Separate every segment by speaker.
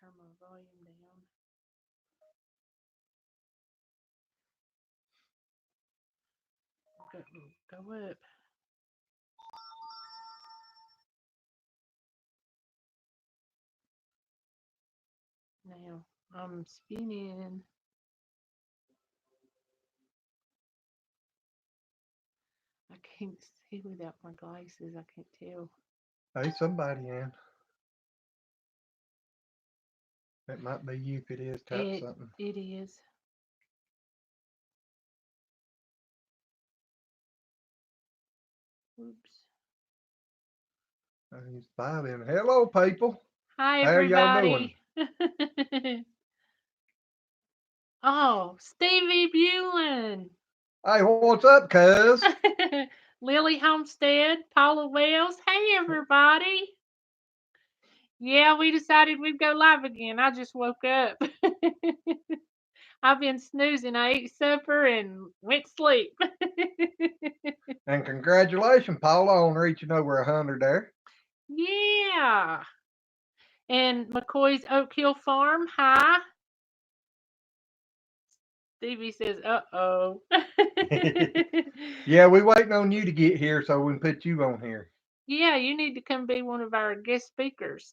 Speaker 1: turn my volume down. Go up. Now I'm spinning. I can't see without my glasses. I can't tell.
Speaker 2: Hey, somebody in. It might be you. If it is, type
Speaker 1: It
Speaker 2: something.
Speaker 1: it is. Oops.
Speaker 2: He's vibing. Hello, people.
Speaker 1: Hi
Speaker 2: How y'all doing?
Speaker 1: everybody. Oh, Stevie Bewlin.
Speaker 2: Hey, what's up, cuz?
Speaker 1: Lily Homestead, Paula Wells. Hey everybody. Yeah, we decided we'd go live again. I just woke up. I've been snoozing. I ate supper and went to sleep.
Speaker 2: And congratulations, Paula, on reaching over 100 there.
Speaker 1: Yeah. And McCoy's Oak Hill Farm. Hi. Stevie says, uh-oh.
Speaker 2: Yeah, we waiting on you to get here so we can put you on here.
Speaker 1: Yeah, you need to come be one of our guest speakers.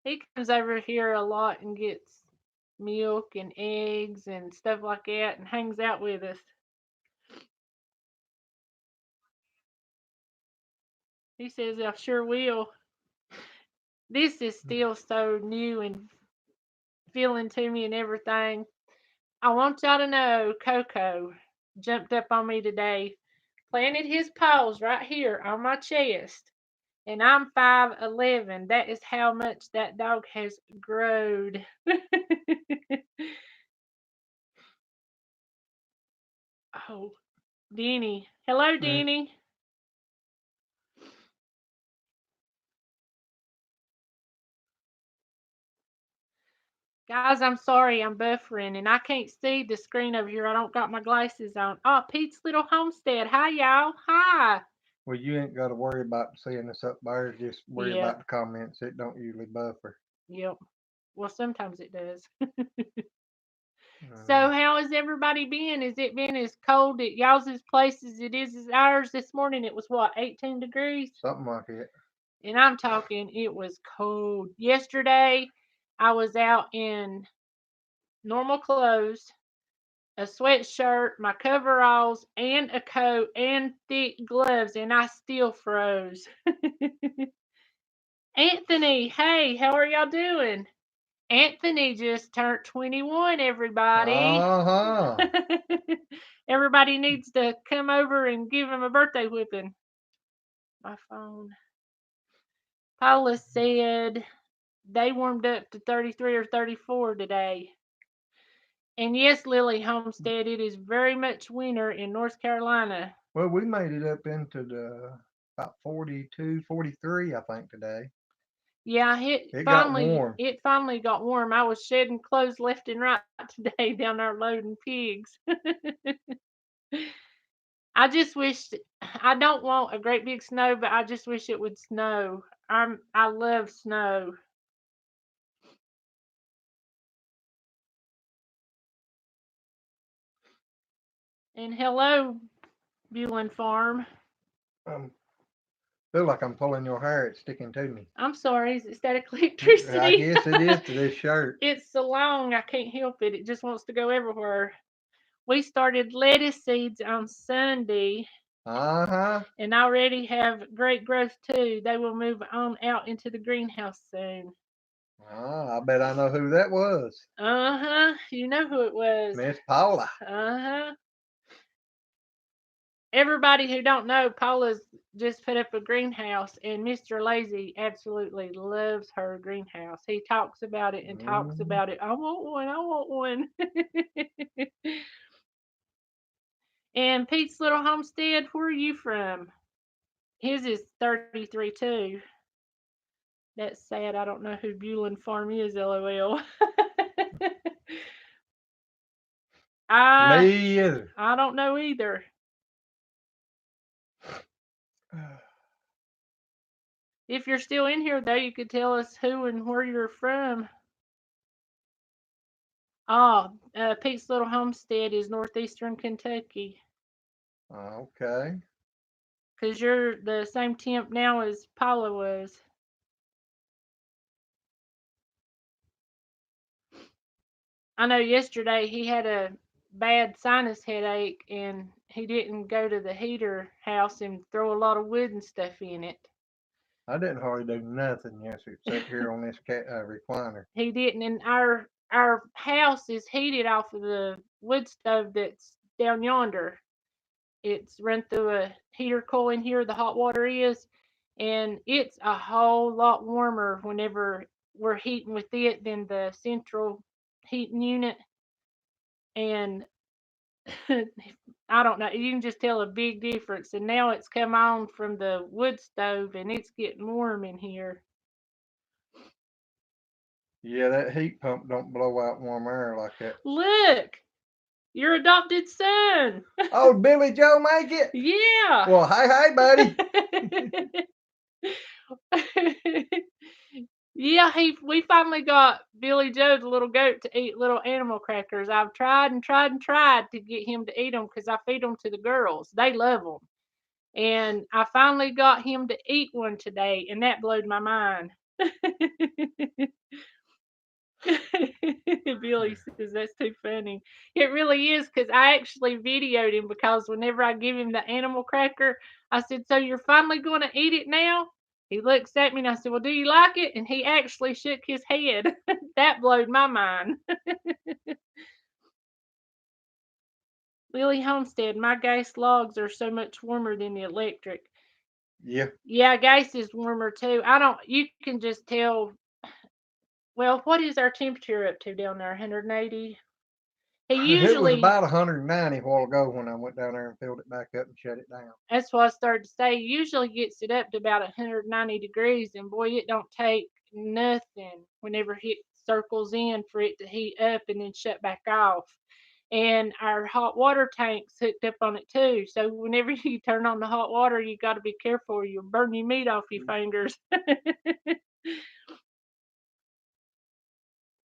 Speaker 1: He comes over here a lot and gets milk and eggs and stuff like that and hangs out with us. He says, I sure will. This is still so new and feeling to me and everything. I want y'all to know Coco jumped up on me today, planted his paws right here on my chest, and I'm 5'11". That is how much that dog has growed. Oh, Denny. Hello,
Speaker 2: Mm.
Speaker 1: Denny. Guys, I'm sorry, I'm buffering and I can't see the screen over here. I don't got my glasses on. Oh, Pete's Little Homestead. Hi, y'all. Hi.
Speaker 2: Well, you ain't got to worry about seeing us up there. Just worry
Speaker 1: Yeah,
Speaker 2: about the comments. It don't usually buffer.
Speaker 1: yep. Well, sometimes it does.
Speaker 2: Uh,
Speaker 1: So, how has everybody been? Has it been as cold at y'all's place as it is as ours this morning? It was what, 18 degrees?
Speaker 2: Something like it.
Speaker 1: And I'm talking, it was cold. Yesterday, I was out in normal clothes, a sweatshirt, my coveralls, and a coat, and thick gloves, and I still froze. Anthony, hey, how are y'all doing? Anthony just turned 21, everybody.
Speaker 2: Uh huh.
Speaker 1: Everybody needs to come over and give him a birthday whipping. My phone. Paula said they warmed up to 33 or 34 today. And yes, Lily Homestead, it is very much winter in North Carolina.
Speaker 2: Well, we made it up into the about 42, 43, I think, today.
Speaker 1: Yeah,
Speaker 2: It got warm.
Speaker 1: it finally got warm. I was shedding clothes left and right today down there loading pigs. I just wish I don't want a great big snow, but I just wish it would snow. I love snow. And hello, Bewlin Farm.
Speaker 2: Um, feel like I'm pulling your hair. It's sticking to me.
Speaker 1: I'm sorry, is it static
Speaker 2: I
Speaker 1: electricity?
Speaker 2: guess it is to this shirt.
Speaker 1: It's so long I can't help it. It just wants to go everywhere. We started lettuce seeds on Sunday
Speaker 2: Uh huh.
Speaker 1: and already have great growth too. They will move on out into the greenhouse soon.
Speaker 2: I bet I know who that was.
Speaker 1: Uh-huh. You know who it was.
Speaker 2: Miss Paula.
Speaker 1: Uh-huh. Everybody who don't know, Paula's just put up a greenhouse, and Mr. Lazy absolutely loves her greenhouse. He talks about it and talks
Speaker 2: Mm.
Speaker 1: about it. I want one. I want one. And Pete's Little Homestead, where are you from? His is 33 too. That's sad. I don't know who Bewlin Farm is, lol. I
Speaker 2: Me either.
Speaker 1: I don't know either. If you're still in here, though, you could tell us who and where you're from. Oh, Pete's Little Homestead is northeastern Kentucky.
Speaker 2: Okay.
Speaker 1: Because you're the same temp now as Paula was. I know yesterday he had a bad sinus headache and he didn't go to the heater house and throw a lot of wood and stuff in it.
Speaker 2: I didn't hardly do nothing yesterday except here on this recliner.
Speaker 1: He didn't, and our house is heated off of the wood stove that's down yonder. It's run through a heater coil in here, the hot water is, and it's a whole lot warmer whenever we're heating with it than the central heating unit. And I don't know, you can just tell a big difference. And now it's come on from the wood stove and it's getting warm in here.
Speaker 2: Yeah, that heat pump don't blow out warm air like that.
Speaker 1: Look, your adopted son.
Speaker 2: Oh, Billy Joe make it?
Speaker 1: Yeah.
Speaker 2: Well, hey, buddy.
Speaker 1: Yeah, we finally got Billy Joe, the little goat, to eat little animal crackers. I've tried and tried and tried to get him to eat them because I feed them to the girls. They love them. And I finally got him to eat one today, and that blew my mind. Billy says that's too funny. It really is, because I actually videoed him, because whenever I give him the animal cracker, I said, "So you're finally going to eat it now?" He looks at me and I said, "Well, do you like it?" And he actually shook his head. That blew my mind. Lily Homestead, my gas logs are so much warmer than the electric.
Speaker 2: Yeah.
Speaker 1: Yeah, gas is warmer too. You can just tell. Well, what is our temperature up to down there? 180? He
Speaker 2: It was
Speaker 1: usually,
Speaker 2: about 190 a while ago when I went down there and filled it back up and shut it down.
Speaker 1: that's what I started to say. He usually gets it up to about 190 degrees, and boy, it don't take nothing whenever it circles in for it to heat up and then shut back off. And our hot water tank's hooked up on it too. So whenever you turn on the hot water, you got to be careful or you'll burn your meat off your fingers.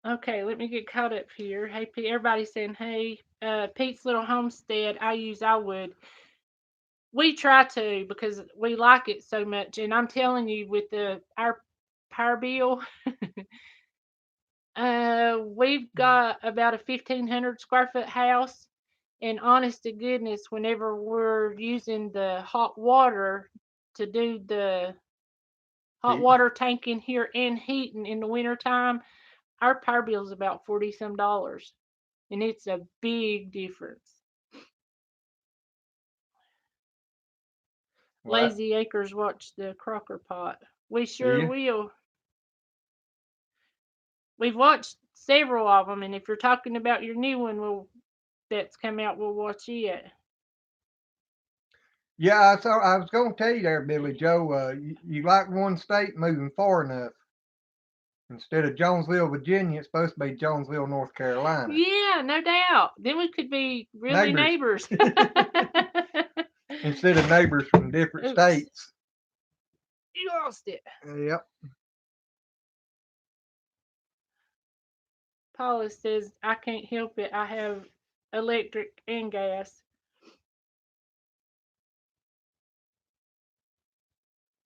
Speaker 1: Okay, let me get caught up here. Hey, Pete, everybody's saying, hey, Pete's Little Homestead, I would. We try to, because we like it so much. And I'm telling you, with our power bill, we've got about a 1,500 square foot house. And honest to goodness, whenever we're using the hot water to do the hot
Speaker 2: Heat.
Speaker 1: water tank in here and heating in the wintertime, our power bill is about $40 some. And it's a big difference.
Speaker 2: Well,
Speaker 1: Lazy Acres watch the Crocker Pot. We sure will. We've watched several of them, and if you're talking about your new one, that's come out, we'll watch it.
Speaker 2: yeah, I was going to tell you there, Billy Joe, you like one state moving far enough. Instead of Jonesville, Virginia, it's supposed to be Jonesville, North Carolina.
Speaker 1: Yeah, no doubt. Then we could be really neighbors.
Speaker 2: Instead of neighbors from different states.
Speaker 1: You lost it.
Speaker 2: Yep.
Speaker 1: Paula says, I can't help it. I have electric and gas.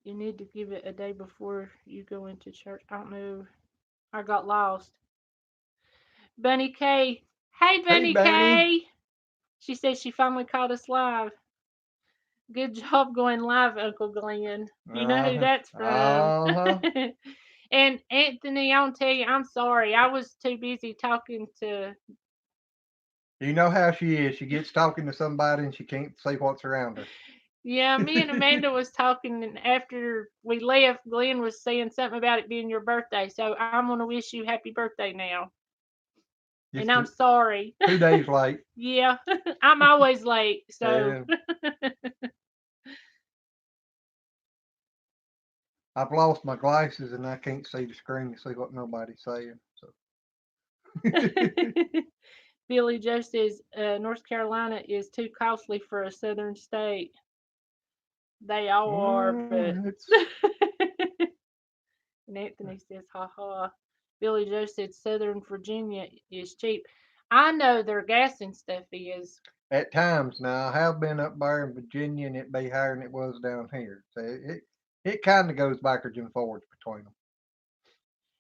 Speaker 1: You need to give it a day before you go into church. I don't know. I got lost. Bunny K. Hey, Bunny K. She says she finally caught us live. Good job going live, Uncle Glenn. You know who that's from. And Anthony, I'll tell you, I'm sorry. I was too busy talking to.
Speaker 2: You know how she is. She gets talking to somebody and she can't see what's around her.
Speaker 1: Yeah, me and Amanda was talking, and after we left, Glenn was saying something about it being your birthday. So I'm going to wish you happy birthday now.
Speaker 2: Just
Speaker 1: and I'm sorry.
Speaker 2: 2 days late.
Speaker 1: Yeah, I'm always late. So.
Speaker 2: I've lost my glasses and I can't see the screen to see what nobody's saying. So.
Speaker 1: Billy Joe says North Carolina is too costly for a southern state. They all are, but And Anthony says, ha ha. Billy Joe said Southern Virginia is cheap. I know their gas and stuff is.
Speaker 2: At times now, I have been up there in Virginia, and it be higher than it was down here. So it kind of goes backwards and forwards between them.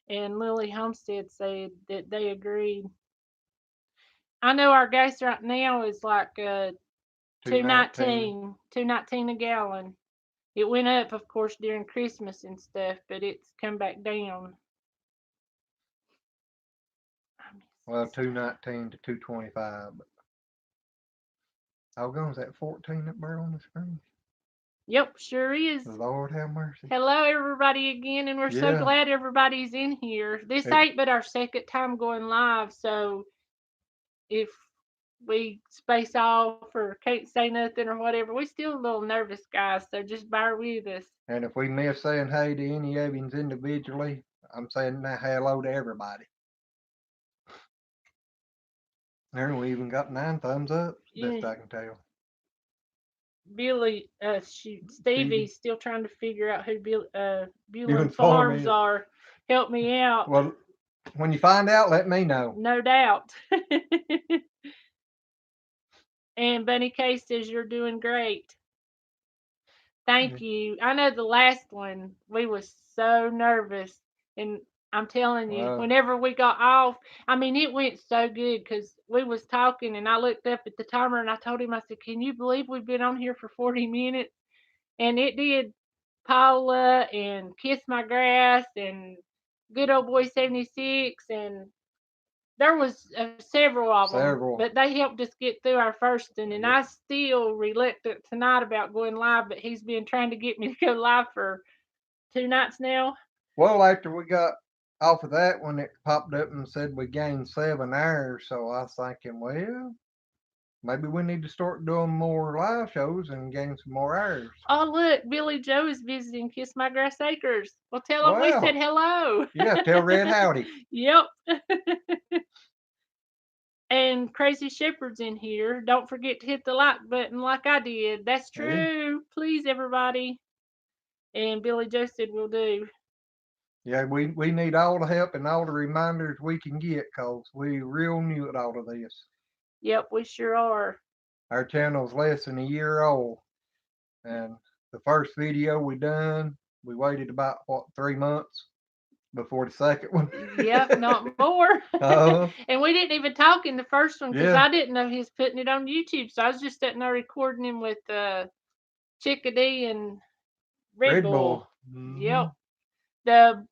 Speaker 1: And Lily Homestead said that they agreed. I know our gas right now is like
Speaker 2: $2.19.
Speaker 1: $2.19 a gallon. It went up, of course, during Christmas and stuff, but it's come back down.
Speaker 2: Well, $2.19 to $2.25. But is that 14 up there on the screen?
Speaker 1: Yep, sure is.
Speaker 2: Lord have mercy.
Speaker 1: Hello, everybody, again, and we're so glad everybody's in here. This ain't but our second time going live, so if we space off or can't say nothing or whatever, we still a little nervous, guys, so just bear with us.
Speaker 2: And if we miss saying hey to any of you individually, I'm saying hello to everybody. There, we even got 9 thumbs up, best I can tell.
Speaker 1: Billy, Stevie's still trying to figure out who Bulin Farms are. Help me out.
Speaker 2: Well, when you find out, let me know.
Speaker 1: No doubt. And Bunny K says you're doing great. Thank you. I know the last one, we was so nervous. And I'm telling you, whenever we got off, I mean, it went so good because we was talking and I looked up at the timer and I told him, I said, can you believe we've been on here for 40 minutes? And it did Paula and Kiss My Grass and Good Old Boy 76 and there was several of them, but they helped us get through our first one. And I still reluctant tonight about going live, but he's been trying to get me to go live for 2 nights now.
Speaker 2: Well, after we got off of that one, it popped up and said we gained 7 hours. So I was thinking, well, maybe we need to start doing more live shows and gain some more hours.
Speaker 1: Oh, look, Billy Joe is visiting Kiss My Grass Acres. Well, tell him we said hello.
Speaker 2: Yeah, tell Red howdy.
Speaker 1: Yep. And Crazy Shepherd's in here. Don't forget to hit the like button like I did. That's true. Please, everybody. And Billy Joe said we'll do.
Speaker 2: Yeah, we need all the help and all the reminders we can get because we real new at all of this.
Speaker 1: Yep, we sure are.
Speaker 2: Our channel's less than a year old. And the first video we done, we waited about, 3 months before the second one?
Speaker 1: Yep, not more. And we didn't even talk in the first one because I didn't know he was putting it on YouTube. So I was just sitting there recording him with Chickadee and Red Bull. Mm-hmm. Yep. The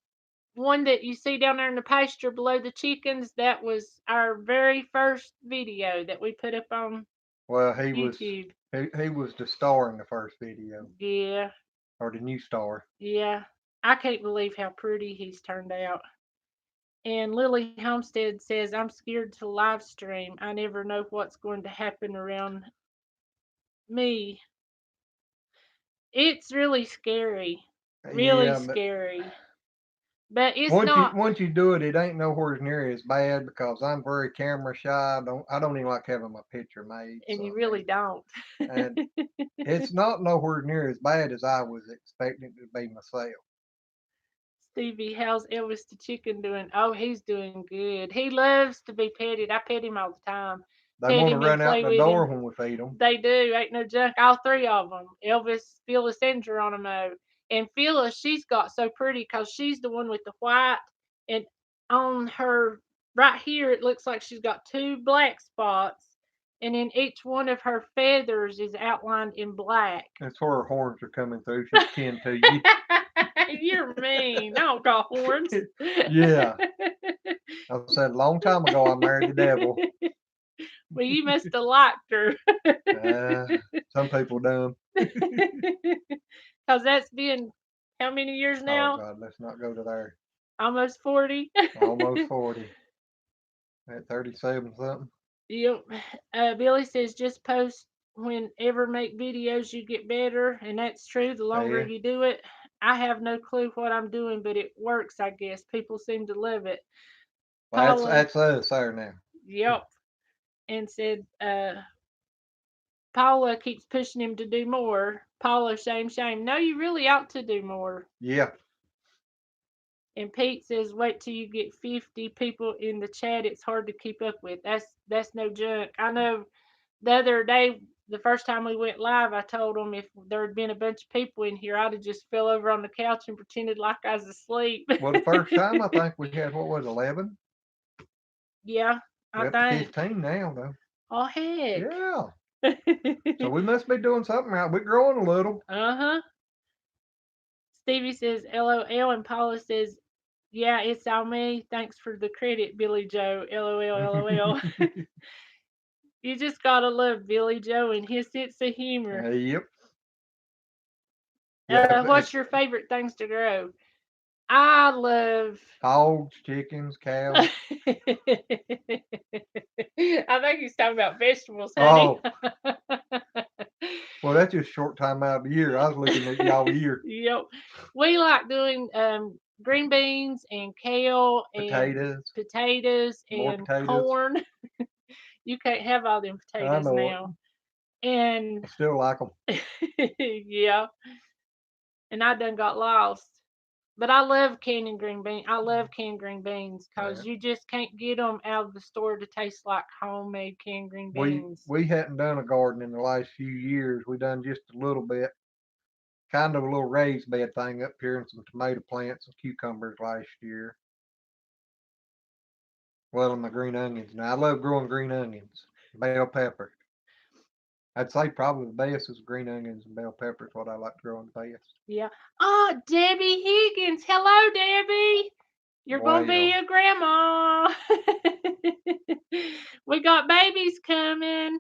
Speaker 1: one that you see down there in the pasture below the chickens, that was our very first video that we put up on YouTube.
Speaker 2: He was the star in the first video.
Speaker 1: Yeah.
Speaker 2: Or the new star.
Speaker 1: Yeah. I can't believe how pretty he's turned out. And Lily Homestead says, I'm scared to live stream. I never know what's going to happen around me. It's really scary. Really scary. But it's not.
Speaker 2: Once you do it, it ain't nowhere near as bad because I'm very camera shy. I don't even like having my picture made.
Speaker 1: And you really don't.
Speaker 2: And it's not nowhere near as bad as I was expecting it to be myself.
Speaker 1: Stevie, how's Elvis the chicken doing? Oh, he's doing good. He loves to be petted. I pet him all the time.
Speaker 2: They want to run out the door when we feed them.
Speaker 1: They do. Ain't no junk. All 3 of them. Elvis, Phyllis, and Geronimo. And Phyllis, she's got so pretty because she's the one with the white. And on her right here, it looks like she's got 2 black spots. And then each one of her feathers is outlined in black.
Speaker 2: That's where her horns are coming through. She's kin to you.
Speaker 1: You're mean. I don't got horns.
Speaker 2: Yeah. I said a long time ago I married the devil.
Speaker 1: Well, you must have liked her.
Speaker 2: Some people dumb.
Speaker 1: Because that's been how many years now?
Speaker 2: Oh, God, let's not go to there.
Speaker 1: Almost 40.
Speaker 2: Almost 40. At 37 something.
Speaker 1: Yep. Billy says just post whenever make videos you get better. And that's true. The longer you do it. I have no clue what I'm doing, but it works, I guess. People seem to love it.
Speaker 2: Well, that's us there now.
Speaker 1: Yep. And said, Paula keeps pushing him to do more. Paula, shame. No, you really ought to do more.
Speaker 2: Yeah.
Speaker 1: And Pete says, wait till you get 50 people in the chat. It's hard to keep up with. That's no junk. I know the other day, the first time we went live, I told them if there had been a bunch of people in here, I'd have just fell over on the couch and pretended like I was asleep.
Speaker 2: Well, the first time I think we had, what was it, 11?
Speaker 1: Yeah, I
Speaker 2: We're up to
Speaker 1: think.
Speaker 2: 15 now, though.
Speaker 1: Oh, heck.
Speaker 2: Yeah. So we must be doing something right. We're growing a little.
Speaker 1: Uh-huh. Stevie says, LOL, and Paula says, yeah, it's all me. Thanks for the credit, Billy Joe. LOL, LOL. You just gotta love Billy Joe and his sense of humor.
Speaker 2: Yep. Yeah,
Speaker 1: What's your favorite things to grow? I love.
Speaker 2: hogs, chickens, cows.
Speaker 1: I think he's talking about vegetables, honey.
Speaker 2: Oh, well, that's just a short time out of the year. I was looking at y'all year.
Speaker 1: Yep. We like doing green beans and kale and potatoes
Speaker 2: more
Speaker 1: and
Speaker 2: potatoes.
Speaker 1: corn. You can't have all them
Speaker 2: I
Speaker 1: potatoes
Speaker 2: know
Speaker 1: now. And
Speaker 2: I still like them.
Speaker 1: yeah, and I done got lost. But I love canning green beans. I love canned green beans because
Speaker 2: Yeah.
Speaker 1: you just can't get them out of the store to taste like homemade canned green beans.
Speaker 2: We hadn't done a garden in the last few years. We done just a little bit, kind of a little raised bed thing up here, and some tomato plants and cucumbers last year. Well, and my green onions. Now I love growing green onions, bell pepper. I'd say probably the best is green onions and bell peppers. What I like to grow in the best.
Speaker 1: Yeah. Oh, Debbie Higgins. Hello, Debbie. You're going to be
Speaker 2: Well,
Speaker 1: a grandma. We got babies coming.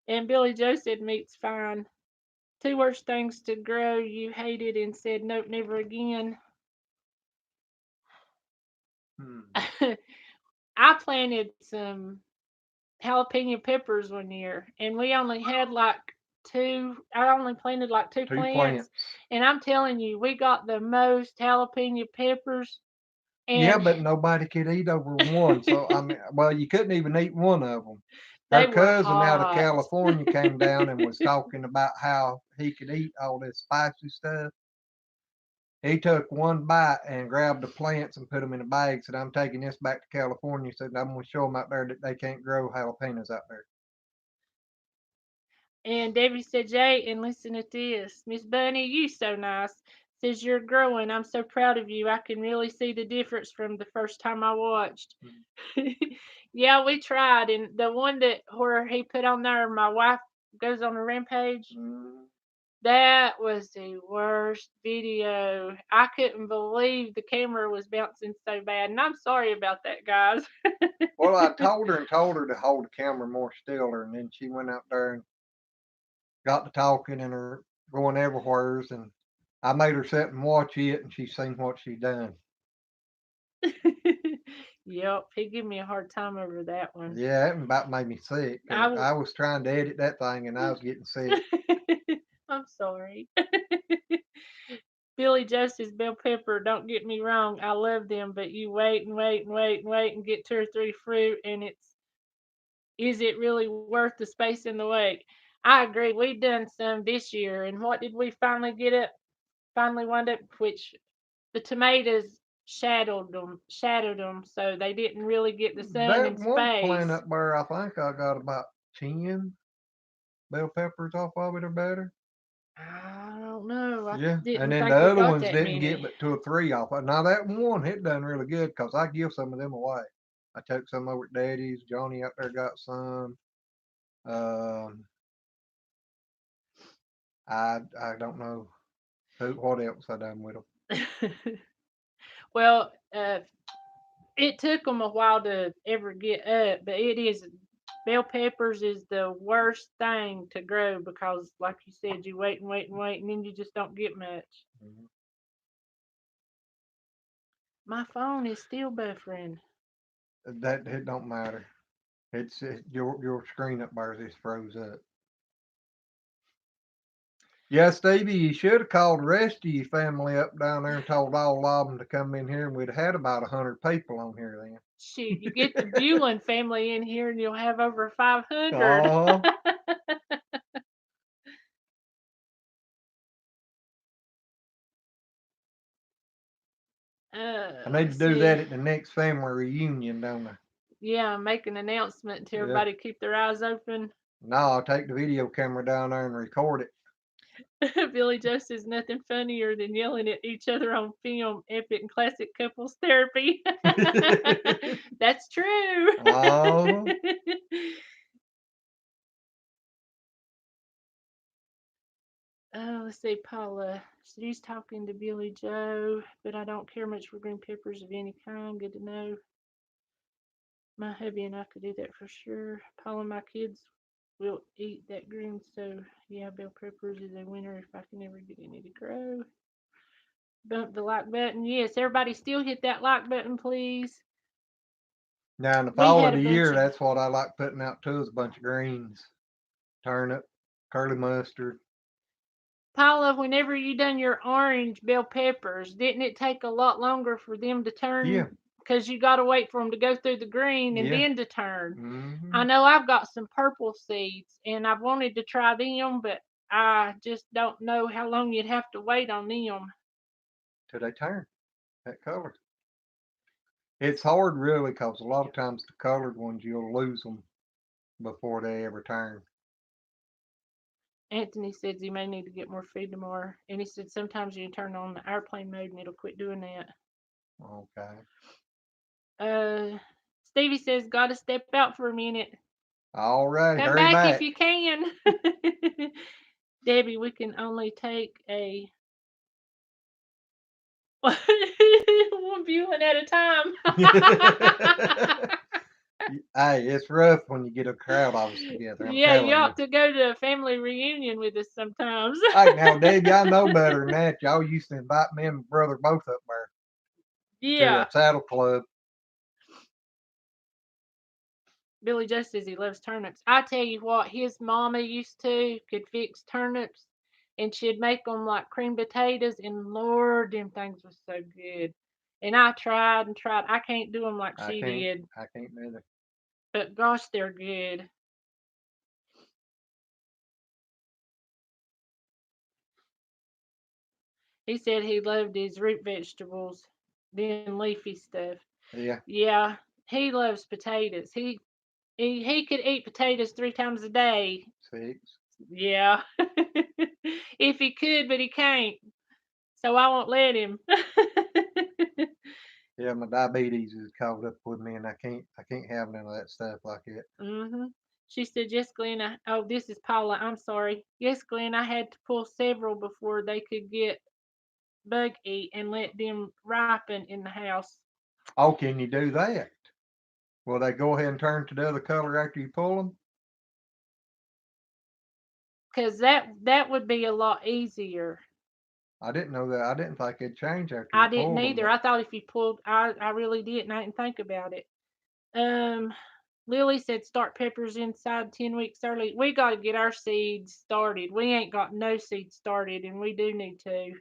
Speaker 1: And Billy Joe said meat's fine. 2 worst things to grow you hated and said nope, never again. I planted some jalapeno peppers one year, and we only had like I only planted like two plants. And I'm telling you, we got the most jalapeno peppers.
Speaker 2: Yeah,
Speaker 1: And
Speaker 2: but nobody could eat over one. So I mean, well, you couldn't even eat one of them.
Speaker 1: they
Speaker 2: Her
Speaker 1: were
Speaker 2: cousin out of
Speaker 1: hot.
Speaker 2: California came down and was talking about how he could eat all this spicy stuff. He took one bite and grabbed the plants and put them in a bag. Said, "I'm taking this back to California." Said, "I'm going to show them out there that they can't grow jalapenos out there."
Speaker 1: And Debbie said, Jay, and listen to this. Miss Bunny, you so nice. Says you're growing. I'm so proud of you. I can really see the difference from the first time I watched. Yeah, we tried. And the one that where he put on there, my wife goes on a rampage. That was the worst video. I couldn't believe the camera was bouncing so bad. And I'm sorry about that, guys.
Speaker 2: Well, I told her to hold the camera more stiller, and then she went out there and got to talking and her going everywheres, and I made her sit and watch it, and she seen what she done.
Speaker 1: Yep, he gave me a hard time over that one.
Speaker 2: Yeah, it about made me sick. I was trying to edit that thing, and I was getting sick.
Speaker 1: I'm sorry. Billy Justice Bell Pepper, don't get me wrong, I love them, but you wait and wait and wait and wait and get 2 or 3 fruit, and is it really worth the space and the wait? I agree. We done some this year, and what did we finally get up? Finally wound up, which the tomatoes shadowed them, so they didn't really get the sun
Speaker 2: That
Speaker 1: and
Speaker 2: one plant
Speaker 1: space.
Speaker 2: up there, I think I got about 10 bell peppers off of it or better.
Speaker 1: I don't know. I
Speaker 2: Yeah, and
Speaker 1: didn't
Speaker 2: then the
Speaker 1: think we
Speaker 2: other
Speaker 1: got
Speaker 2: ones
Speaker 1: that
Speaker 2: didn't
Speaker 1: many.
Speaker 2: get but 2 or 3 off it. Now that one, it done really good because I give some of them away. I took some over at Daddy's. Johnny out there got some. Um, I don't know what else I done with them.
Speaker 1: Well, it took them a while to ever get up, but bell peppers is the worst thing to grow because, like you said, you wait and wait and wait, and then you just don't get much.
Speaker 2: Mm-hmm.
Speaker 1: My phone is still buffering.
Speaker 2: That it don't matter. It's your screen up there just froze up. Yeah, Stevie, you should have called the rest of your family up down there and told all of them to come in here, and we'd have had about 100 people on here then.
Speaker 1: Shoot, you get the Bulin family in here, and you'll have over 500.
Speaker 2: I need
Speaker 1: Let's
Speaker 2: to do
Speaker 1: see.
Speaker 2: that at the next family reunion, don't I?
Speaker 1: Yeah, make an announcement to
Speaker 2: Yeah.
Speaker 1: everybody keep their eyes open.
Speaker 2: No, I'll take the video camera down there and record it.
Speaker 1: Billy Joe says nothing funnier than yelling at each other on film. Epic and classic couples therapy. That's true.
Speaker 2: Oh,
Speaker 1: Let's see, Paula. She's talking to Billy Joe, but I don't care much for green peppers of any kind. Good to know. My hubby and I could do that for sure. Paula, my kids will eat that green, so yeah, bell peppers is a winner if I can ever get any to grow. Bump the like button. Yes, everybody still hit that like button, please.
Speaker 2: now in the
Speaker 1: We
Speaker 2: fall
Speaker 1: had
Speaker 2: of
Speaker 1: a
Speaker 2: the
Speaker 1: bunch
Speaker 2: year,
Speaker 1: of
Speaker 2: that's what I like putting out too, is a bunch of greens, turnip, curly mustard.
Speaker 1: Paula, whenever you done your orange bell peppers, didn't it take a lot longer for them to
Speaker 2: Yeah,
Speaker 1: turn? Because you got to wait for them to go through the green and
Speaker 2: yeah.
Speaker 1: then to turn. I
Speaker 2: Mm-hmm.
Speaker 1: know I've got some purple seeds and I've wanted to try them, but I just don't know how long you'd have to wait on them.
Speaker 2: Till they turn that color. It's hard, really, because a lot of times the colored ones you'll lose them before they ever turn.
Speaker 1: Anthony says he may need to get more feed tomorrow. And he said sometimes you turn on the airplane mode and it'll quit doing that.
Speaker 2: Okay.
Speaker 1: Stevie says, gotta step out for a minute.
Speaker 2: All right,
Speaker 1: Come
Speaker 2: hurry
Speaker 1: back if
Speaker 2: back.
Speaker 1: you can. Debbie, we can only take a one viewing at a time.
Speaker 2: Hey, it's rough when you get a crowd all together. I'm
Speaker 1: Yeah, you
Speaker 2: telling you.
Speaker 1: ought to go to a family reunion with us sometimes.
Speaker 2: Hey, now, Dave, y'all know better than that. Y'all used to invite me and my brother both up there to
Speaker 1: Yeah.
Speaker 2: a saddle club.
Speaker 1: Billy Joe says he loves turnips. I tell you what, his mama used to could fix turnips, and she'd make them like cream potatoes, and Lord, them things was so good. And I tried and tried. I can't do them like
Speaker 2: I
Speaker 1: she
Speaker 2: can't.
Speaker 1: did,
Speaker 2: I can't neither.
Speaker 1: but gosh, they're good. He said he loved his root vegetables, then leafy stuff.
Speaker 2: Yeah.
Speaker 1: Yeah, he loves potatoes. He could eat potatoes 3 times a day.
Speaker 2: 6.
Speaker 1: Yeah, if he could, but he can't. So I won't let him.
Speaker 2: Yeah, my diabetes is caught up with me, and I can't have none of that stuff like it.
Speaker 1: She said, "Yes, Glenn. Oh, this is Paula. I'm sorry. Yes, Glenn. I had to pull several before they could get bug eat and let them ripen in the house.
Speaker 2: Oh, can you do that? Will they go ahead and turn to the other color after you pull them?
Speaker 1: Cause that would be a lot easier.
Speaker 2: I didn't know that. I didn't think it'd change after you
Speaker 1: I didn't
Speaker 2: pulled them,
Speaker 1: either.
Speaker 2: but
Speaker 1: I thought if you pulled, I really didn't. I didn't think about it. Um, Lily said start peppers inside 10 weeks early. We got to get our seeds started. We ain't got no seeds started, and we do need to.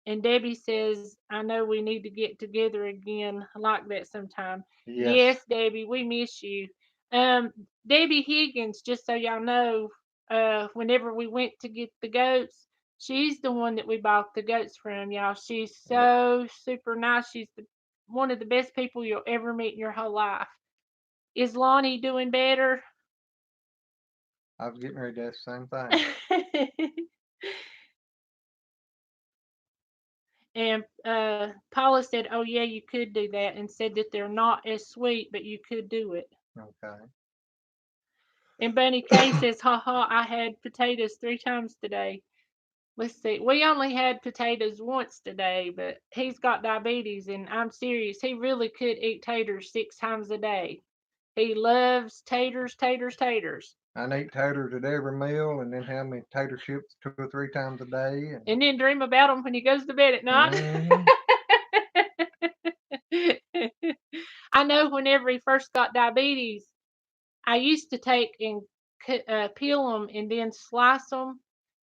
Speaker 1: And Debbie says, I know we need to get together again. I like that sometime.
Speaker 2: yes.
Speaker 1: Yes, Debbie, we miss you. Um, Debbie Higgins, just so y'all know, whenever we went to get the goats, she's the one that we bought the goats from, y'all. She's
Speaker 2: Yep.
Speaker 1: so super nice. She's one of the best people you'll ever meet in your whole life. Is Lonnie doing better?
Speaker 2: I was getting ready to ask the same thing.
Speaker 1: And Paula said, "Oh yeah, you could do that," and said that they're not as sweet, but you could do it.
Speaker 2: Okay.
Speaker 1: And Bunny K says, "Ha ha, I had potatoes 3 times today." Let's see, we only had potatoes once today, but he's got diabetes, and I'm serious. He really could eat taters 6 times a day. He loves taters, taters, taters,
Speaker 2: I eat taters at every meal, and then have me tater chips 2 or 3 times a day, and
Speaker 1: and then dream about them when he goes to bed at night.
Speaker 2: hmm
Speaker 1: I know whenever he first got diabetes, I used to take and peel them and then slice them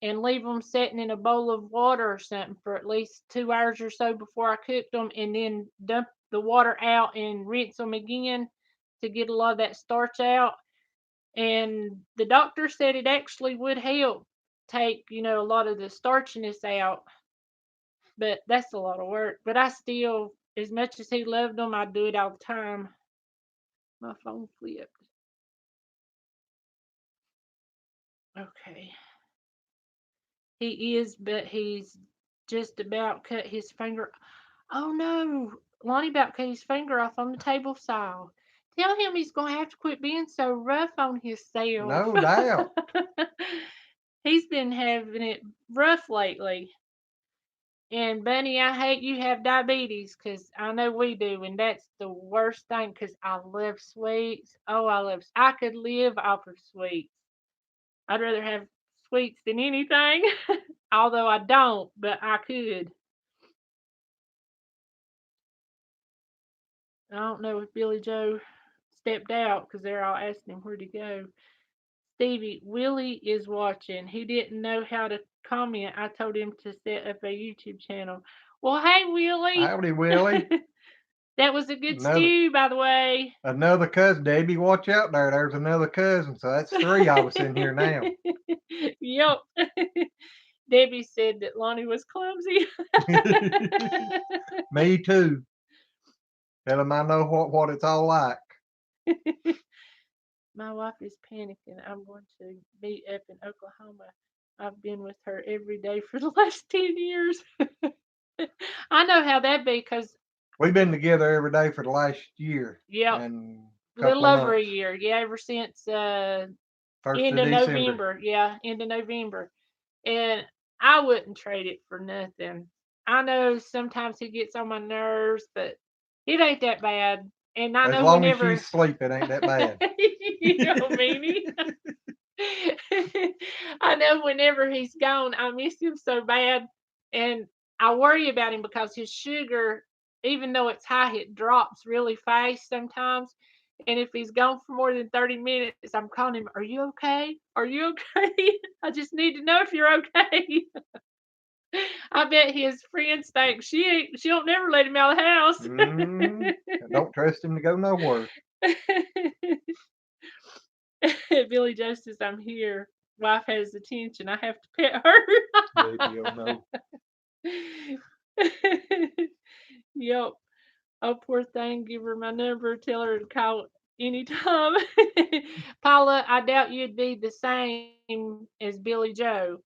Speaker 1: and leave them sitting in a bowl of water or something for at least 2 hours or so before I cooked them, and then dump the water out and rinse them again to get a lot of that starch out. And the doctor said it actually would help take, a lot of the starchiness out. But that's a lot of work. But I still, as much as he loved them, I do it all the time. My phone flipped. Okay. He is, but he's just about cut his finger. Oh no, Lonnie about cut his finger off on the table saw. Tell him he's gonna have to quit being so rough on himself.
Speaker 2: No doubt.
Speaker 1: He's been having it rough lately. And Bunny, I hate you have diabetes because I know we do, and that's the worst thing because I love sweets. Oh, I could live off of sweets. I'd rather have sweets than anything, although I don't, but I could. I don't know if Billy Joe stepped out because they're all asking him where'd he go. Stevie, Willie is watching. He didn't know how to comment. I told him to set up a YouTube channel. Well, hey, Willie.
Speaker 2: Howdy, Willie.
Speaker 1: That was a good
Speaker 2: Another
Speaker 1: stew, by the way.
Speaker 2: another cousin. Debbie, watch out there. There's another cousin. So that's 3 of us in here now.
Speaker 1: Yep. Debbie said that Lonnie was clumsy.
Speaker 2: Me too. Tell him I know what it's all like.
Speaker 1: My wife is panicking. I'm going to be up in Oklahoma. I've been with her every day for the last 10 years. I know how that be because,
Speaker 2: We've been together every day for the last year
Speaker 1: yep,
Speaker 2: and
Speaker 1: a
Speaker 2: couple
Speaker 1: little
Speaker 2: of
Speaker 1: over a
Speaker 2: months.
Speaker 1: year. Yeah, ever since
Speaker 2: 1st
Speaker 1: end
Speaker 2: of
Speaker 1: of
Speaker 2: December.
Speaker 1: November. Yeah, end of November. And I wouldn't trade it for nothing. I know sometimes he gets on my nerves, but it ain't that bad. And I
Speaker 2: As
Speaker 1: know
Speaker 2: long as
Speaker 1: whenever
Speaker 2: she's asleep, it ain't that bad.
Speaker 1: you know, meanie. I know whenever he's gone, I miss him so bad, and I worry about him because his sugar, even though it's high, it drops really fast sometimes. And if he's gone for more than 30 minutes, I'm calling him, "Are you okay? Are you okay? I just need to know if you're okay." I bet his friends think she don't never let him out of the house.
Speaker 2: I don't trust him to go nowhere.
Speaker 1: Billy Joe says, "I'm here. Wife has attention. I have to pet her."
Speaker 2: Baby, oh no.
Speaker 1: Yep. Oh, poor thing. Give her my number. Tell her to call anytime. Paula, I doubt you'd be the same as Billy Joe.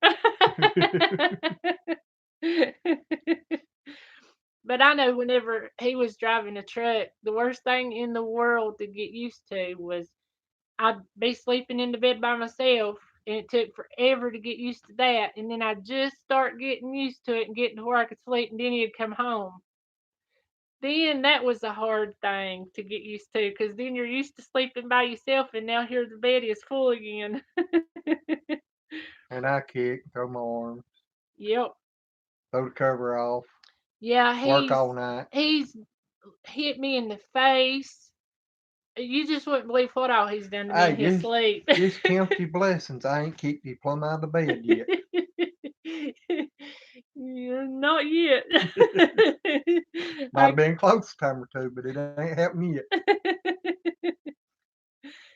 Speaker 1: But I know whenever he was driving a truck, the worst thing in the world to get used to was I'd be sleeping in the bed by myself, and it took forever to get used to that. And then I'd just start getting used to it and getting to where I could sleep, and then he'd come home. Then that was a hard thing to get used to because then you're used to sleeping by yourself, and now here the bed is full again.
Speaker 2: And I kick, throw my arms,
Speaker 1: Yep.
Speaker 2: throw the cover off,
Speaker 1: Yeah,
Speaker 2: work all night.
Speaker 1: he's hit me in the face. You just wouldn't believe what all he's done to me
Speaker 2: Hey,
Speaker 1: in his sleep.
Speaker 2: just count your blessings. I ain't kicked you plumb out of the bed yet.
Speaker 1: Yeah, not yet.
Speaker 2: Might have been close a time or two, but it ain't happened yet.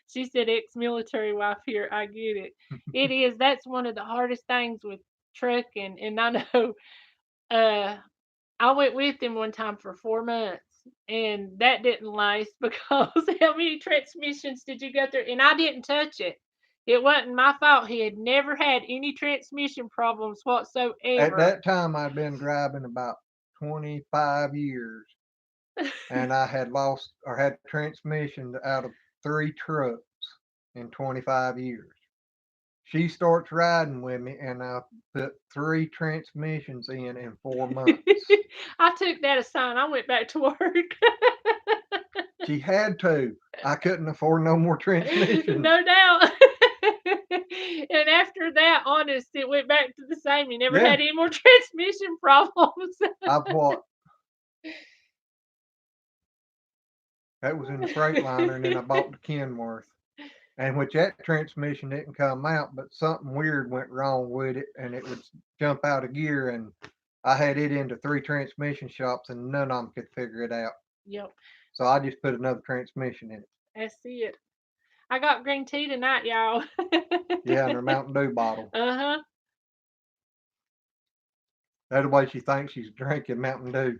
Speaker 1: She said ex-military wife here. I get it. It is. That's one of the hardest things with trucking. And I know uh I went with him one time for 4 months, and that didn't last because how many transmissions did you go through? And I didn't touch it. It wasn't my fault. He had never had any transmission problems
Speaker 2: At
Speaker 1: whatsoever.
Speaker 2: that time, I'd been driving about 25 years, and I had lost or had transmission out of 3 trucks in 25 years. She starts riding with me, and I put 3 transmissions in 4 months.
Speaker 1: I took that as a sign. I went back to work.
Speaker 2: She had to. I couldn't afford no more transmissions.
Speaker 1: No doubt. And after that, honest, it went back to the same. He never
Speaker 2: Yeah.
Speaker 1: had any more transmission problems.
Speaker 2: I've what? That was in the Freightliner, and then I bought the Kenworth. And which that transmission didn't come out, but something weird went wrong with it, and it would jump out of gear. And I had it into 3 transmission shops, and none of them could figure it out.
Speaker 1: Yep,
Speaker 2: So I just put another transmission in it.
Speaker 1: I see it. I got green tea tonight, y'all.
Speaker 2: Yeah, in their Mountain Dew bottle.
Speaker 1: Uh-huh.
Speaker 2: That's the way she thinks she's drinking Mountain Dew.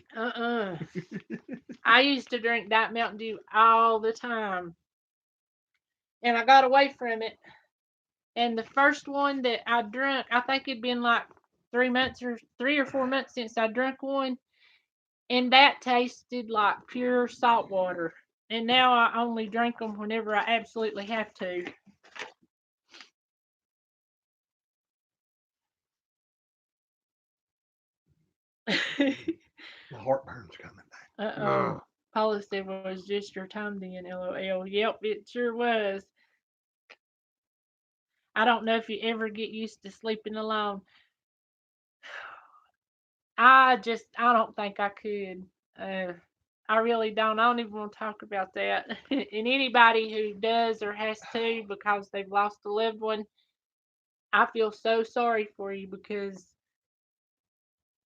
Speaker 1: I used to drink that Mountain Dew all the time, and I got away from it. And the first one that I drank, I think it'd been like 3 or 4 months since I drank one, and that tasted like pure salt water. And now I only drink them whenever I absolutely have to.
Speaker 2: The heartburn's coming back.
Speaker 1: Uh-oh. Paula said, was just your time then, LOL. Yep, it sure was. I don't know if you ever get used to sleeping alone. I don't think I could. I really don't. I don't even want to talk about that. And anybody who does or has to because they've lost a loved one, I feel so sorry for you because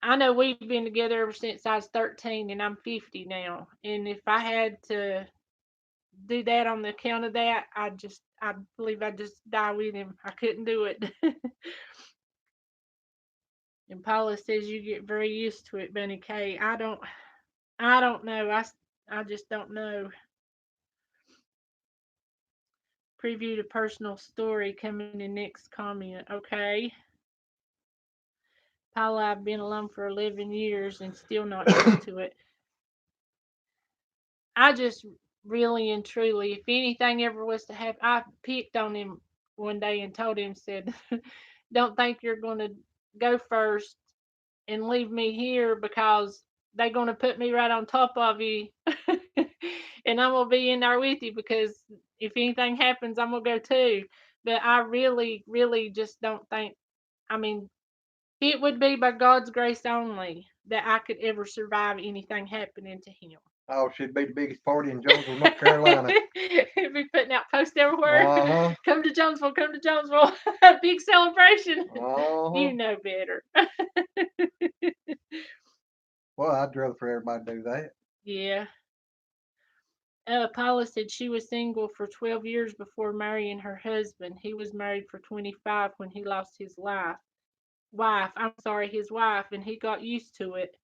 Speaker 1: I know we've been together ever since I was 13 and I'm 50 now. And if I had to do that on the account of that, I believe I'd just die with him. I couldn't do it. And Paula says you get very used to it, Bunny K. I don't know. I just don't know. Preview the personal story coming in next comment. Okay. Paula, I've been alone for 11 years and still not used to it. I just really and truly, if anything ever was to happen, I picked on him one day and told him, said, don't think you're going to go first and leave me here because they're going to put me right on top of you. And I'm going to be in there with you because if anything happens, I'm going to go too. But I really, really just don't think, I mean, it would be by God's grace only that I could ever survive anything happening to him.
Speaker 2: Oh, she'd be the biggest party in Jonesville, North Carolina.
Speaker 1: He'd be putting out posts everywhere.
Speaker 2: Uh-huh.
Speaker 1: Come to Jonesville, come to Jonesville. Big celebration.
Speaker 2: Uh-huh.
Speaker 1: You know better.
Speaker 2: Well, I'd rather for everybody to do that.
Speaker 1: Yeah. Paula said she was single for 12 years before marrying her husband. He was married for 25 when he lost his his wife, and he got used to it.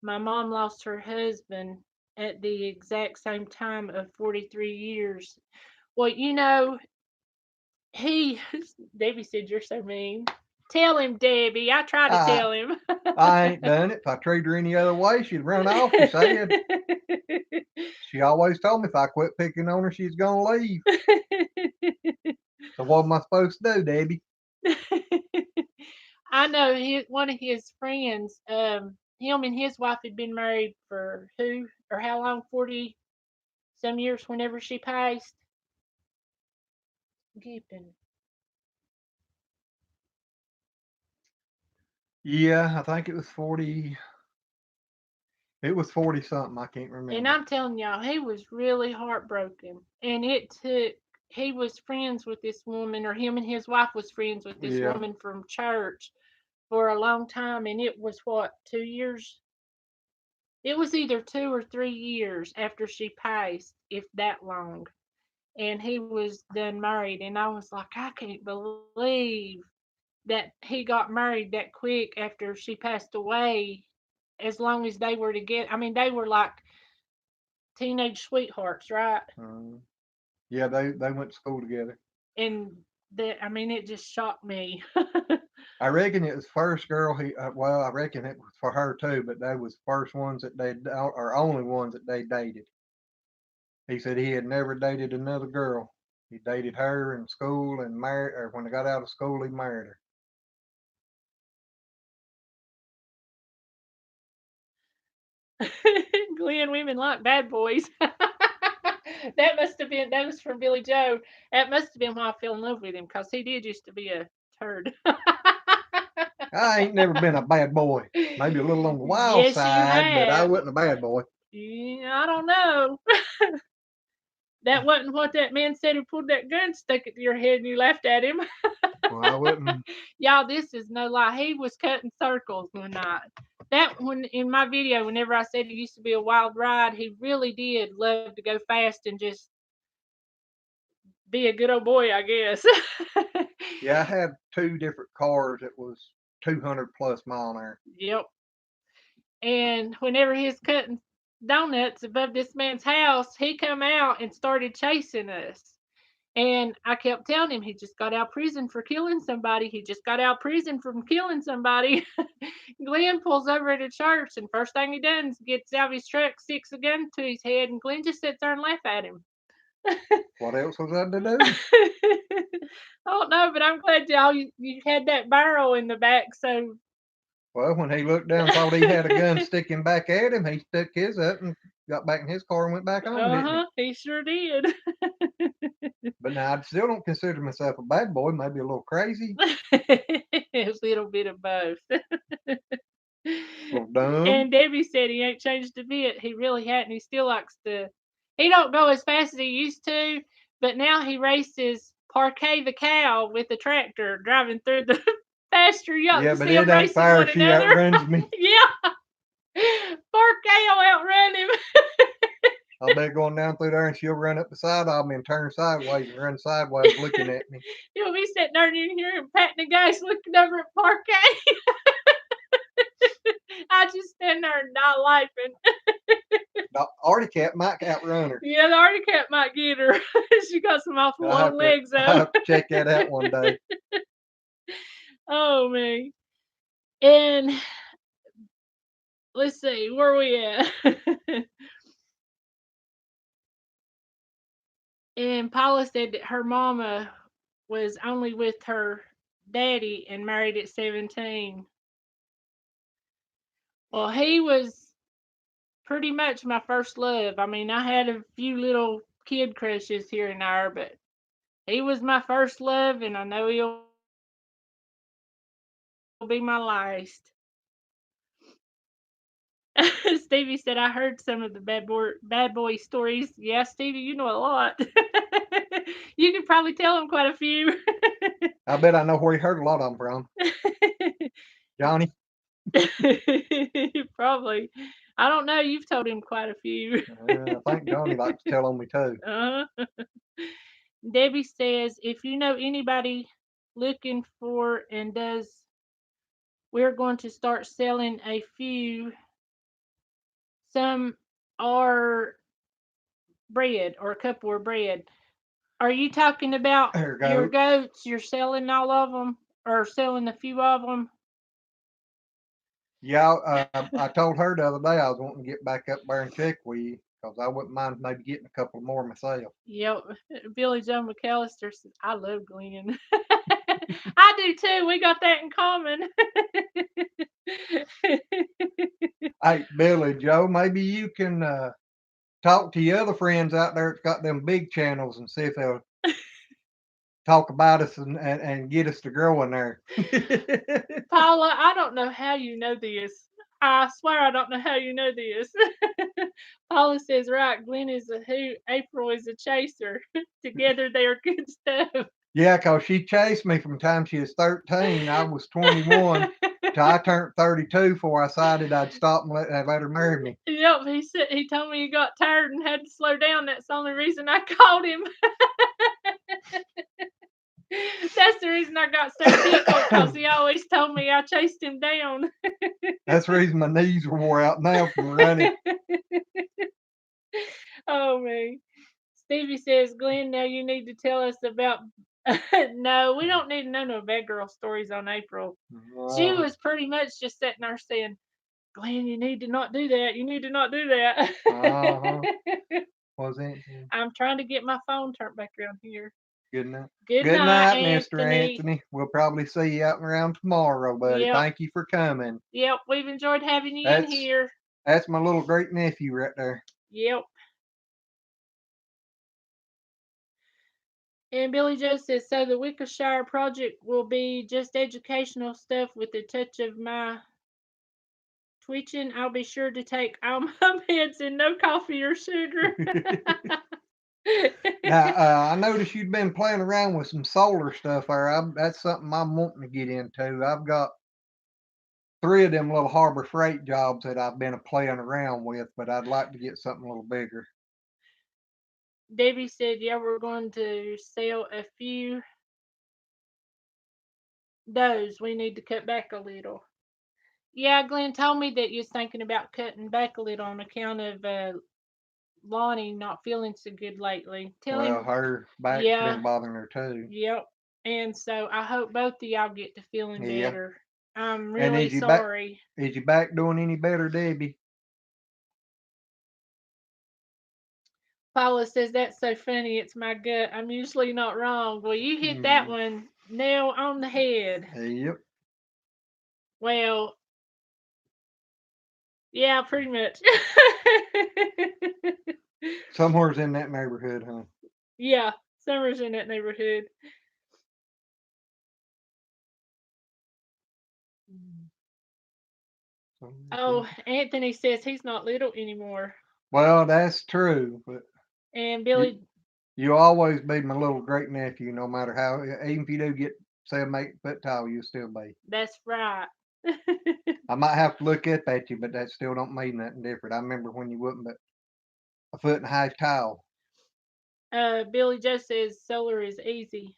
Speaker 1: My mom lost her husband at the exact same time of 43 years. Well, Debbie said you're so mean. Tell him, Debbie. I tried to tell him.
Speaker 2: I ain't done it. If I treated her any other way, she'd run off, she said. She always told me if I quit picking on her, she's going to leave. So what am I supposed to do, Debbie?
Speaker 1: I know one of his friends, him and his wife had been married for how long? 40 some years whenever she passed. Gipping.
Speaker 2: Yeah, I think it was 40. It was 40 something. I can't remember.
Speaker 1: And I'm telling y'all, he was really heartbroken. And he was friends with this woman, or him and his wife was friends with this woman from church for a long time. And it was 2 years? It was either 2 or 3 years after she passed, if that long. And he was done married. And I was like, I can't believe that he got married that quick after she passed away, as long as they were together. I mean, they were like teenage sweethearts, right?
Speaker 2: Yeah, they went to school together.
Speaker 1: And it just shocked me.
Speaker 2: I reckon it was first girl I reckon it was for her too, but they was first ones that or only ones that they dated. He said he had never dated another girl. He dated her in school and married, or when they got out of school, he married her.
Speaker 1: Glenn, women like bad boys. That was from Billy Joe. That must have been why I fell in love with him, because he did used to be a turd.
Speaker 2: I ain't never been a bad boy. Maybe a little on the wild side, but I wasn't a bad boy.
Speaker 1: Yeah, I don't know. That wasn't what that man said who pulled that gun, stuck it to your head, and you laughed at him.
Speaker 2: Well, I wouldn't.
Speaker 1: Y'all, this is no lie. He was cutting circles one night. When in my video, whenever I said he used to be a wild ride, he really did love to go fast and just be a good old boy, I guess.
Speaker 2: Yeah, I had 2 different cars that was 200 plus mile an hour.
Speaker 1: Yep. And whenever he was cutting donuts above this man's house, he come out and started chasing us. And I kept telling him he just got out of prison for killing somebody. He just got out of prison from killing somebody. Glenn pulls over at a church, and first thing he does is gets out of his truck, sticks a gun to his head, and Glenn just sits there and laughs at him.
Speaker 2: What else was that to do?
Speaker 1: I don't know, but I'm glad you had that barrel in the back. So
Speaker 2: Well, when he looked down, thought he had a gun sticking back at him, he stuck his up and got back in his car and went back home, didn't he?
Speaker 1: he sure did.
Speaker 2: But now I still don't consider myself a bad boy. Maybe a little crazy,
Speaker 1: A little bit of both.
Speaker 2: a little dumb.
Speaker 1: And Debbie said he ain't changed a bit. He really hadn't. He still likes to. He don't go as fast as he used to, but now he races Parquet the cow with the tractor driving through the pasture. You ought
Speaker 2: Yeah,
Speaker 1: to
Speaker 2: but
Speaker 1: see
Speaker 2: it
Speaker 1: them
Speaker 2: ain't
Speaker 1: racing
Speaker 2: fair.
Speaker 1: one
Speaker 2: She
Speaker 1: another.
Speaker 2: outruns me.
Speaker 1: Yeah, Parquet will outrun him.
Speaker 2: I'll be going down through there and she'll run up beside of me and turn sideways and run sideways looking at me.
Speaker 1: He'll be sitting there and you hear him patting the guys looking over at Parquet. I just stand there and die laughing.
Speaker 2: The Artie Cat might outrun her.
Speaker 1: Yeah, the Artie Cat might get her. She got some awful long legs,
Speaker 2: I'll
Speaker 1: though.
Speaker 2: have to check that out one day.
Speaker 1: Oh, man. And let's see, where are we at? And Paula said that her mama was only with her daddy and married at 17. Well, he was pretty much my first love. I mean, I had a few little kid crushes here and there, but he was my first love, and I know he'll be my last. Stevie said, I heard some of the bad boy stories. Yeah, Stevie, you know a lot. You could probably tell him quite a few.
Speaker 2: I bet I know where he heard a lot of them from. Johnny.
Speaker 1: Probably. I don't know. You've told him quite a few.
Speaker 2: I think Johnny likes to tell on me too.
Speaker 1: Debbie says, if you know anybody looking for and does, we're going to start selling a few. Some are bread, or a couple are bread. Are you talking about your goats? You're selling all of them, or selling a few of them?
Speaker 2: Yeah, I told her the other day I was wanting to get back up there and check with you because I wouldn't mind maybe getting a couple more myself.
Speaker 1: Yep. Billy Joe McAllister says, I love Glenn. I do too. We got that in common.
Speaker 2: Hey, Billy Joe, maybe you can talk to your other friends out there that's got them big channels and see if they'll talk about us and get us to grow in there.
Speaker 1: Paula, I don't know how you know this. I swear I don't know how you know this. Paula says, right, Glenn is a hoot, April is a chaser. Together they are good stuff.
Speaker 2: Yeah, because she chased me from the time she was 13. I was 21 till I turned 32 before I decided I'd stop and let her marry me.
Speaker 1: Yep, he told me he got tired and had to slow down. That's the only reason I called him. That's the reason I got so tickled, because he always told me I chased him down.
Speaker 2: That's the reason my knees are wore out now from running.
Speaker 1: Oh, man. Stevie says, Glenn, now you need to tell us about. No, we don't need to know no bad girl stories on April. She was pretty much just sitting there saying, Glenn, you need to not do that. You need to not do that.
Speaker 2: Was it?
Speaker 1: I'm trying to get my phone turned back around here.
Speaker 2: Good night.
Speaker 1: Good night,
Speaker 2: Mr. Anthony. We'll probably see you out and around tomorrow, buddy.
Speaker 1: Yep.
Speaker 2: Thank you for coming.
Speaker 1: Yep, we've enjoyed having you in here.
Speaker 2: That's my little great nephew right there.
Speaker 1: Yep. And Billy Joe says, so the Wickershire project will be just educational stuff with a touch of my twitching. I'll be sure to take all my meds and no coffee or sugar.
Speaker 2: Now, I noticed you'd been playing around with some solar stuff there. That's something I'm wanting to get into. I've got 3 of them little Harbor Freight jobs that I've been playing around with, but I'd like to get something a little bigger.
Speaker 1: Debbie said, yeah, we're going to sell a few. Those we need to cut back a little. Yeah, Glenn told me that you was thinking about cutting back a little on account of Lonnie not feeling so good lately. Tell
Speaker 2: Well,
Speaker 1: him,
Speaker 2: her back's
Speaker 1: yeah,
Speaker 2: been bothering her too.
Speaker 1: yep. And so I hope both of y'all get to feeling
Speaker 2: Yeah.
Speaker 1: better. I'm
Speaker 2: And
Speaker 1: really sorry.
Speaker 2: is your back doing any better, Debbie?
Speaker 1: Paula says that's so funny. It's my gut. I'm usually not wrong. Well, you hit that
Speaker 2: Mm,
Speaker 1: one nail on the head.
Speaker 2: yep.
Speaker 1: Well, yeah, pretty much.
Speaker 2: Somewhere's in that neighborhood, huh?
Speaker 1: Yeah, Summer's in that neighborhood. Oh, Anthony says he's not little anymore.
Speaker 2: Well, that's true, but
Speaker 1: And
Speaker 2: you,
Speaker 1: Billy,
Speaker 2: you always be my little great nephew, no matter how. Even if you do get 7, 8 foot tall, you still be.
Speaker 1: that's right.
Speaker 2: I might have to look up at you, but that still don't mean nothing different. I remember when you wasn't but a foot and a half tall.
Speaker 1: Billy Joe says solar is easy.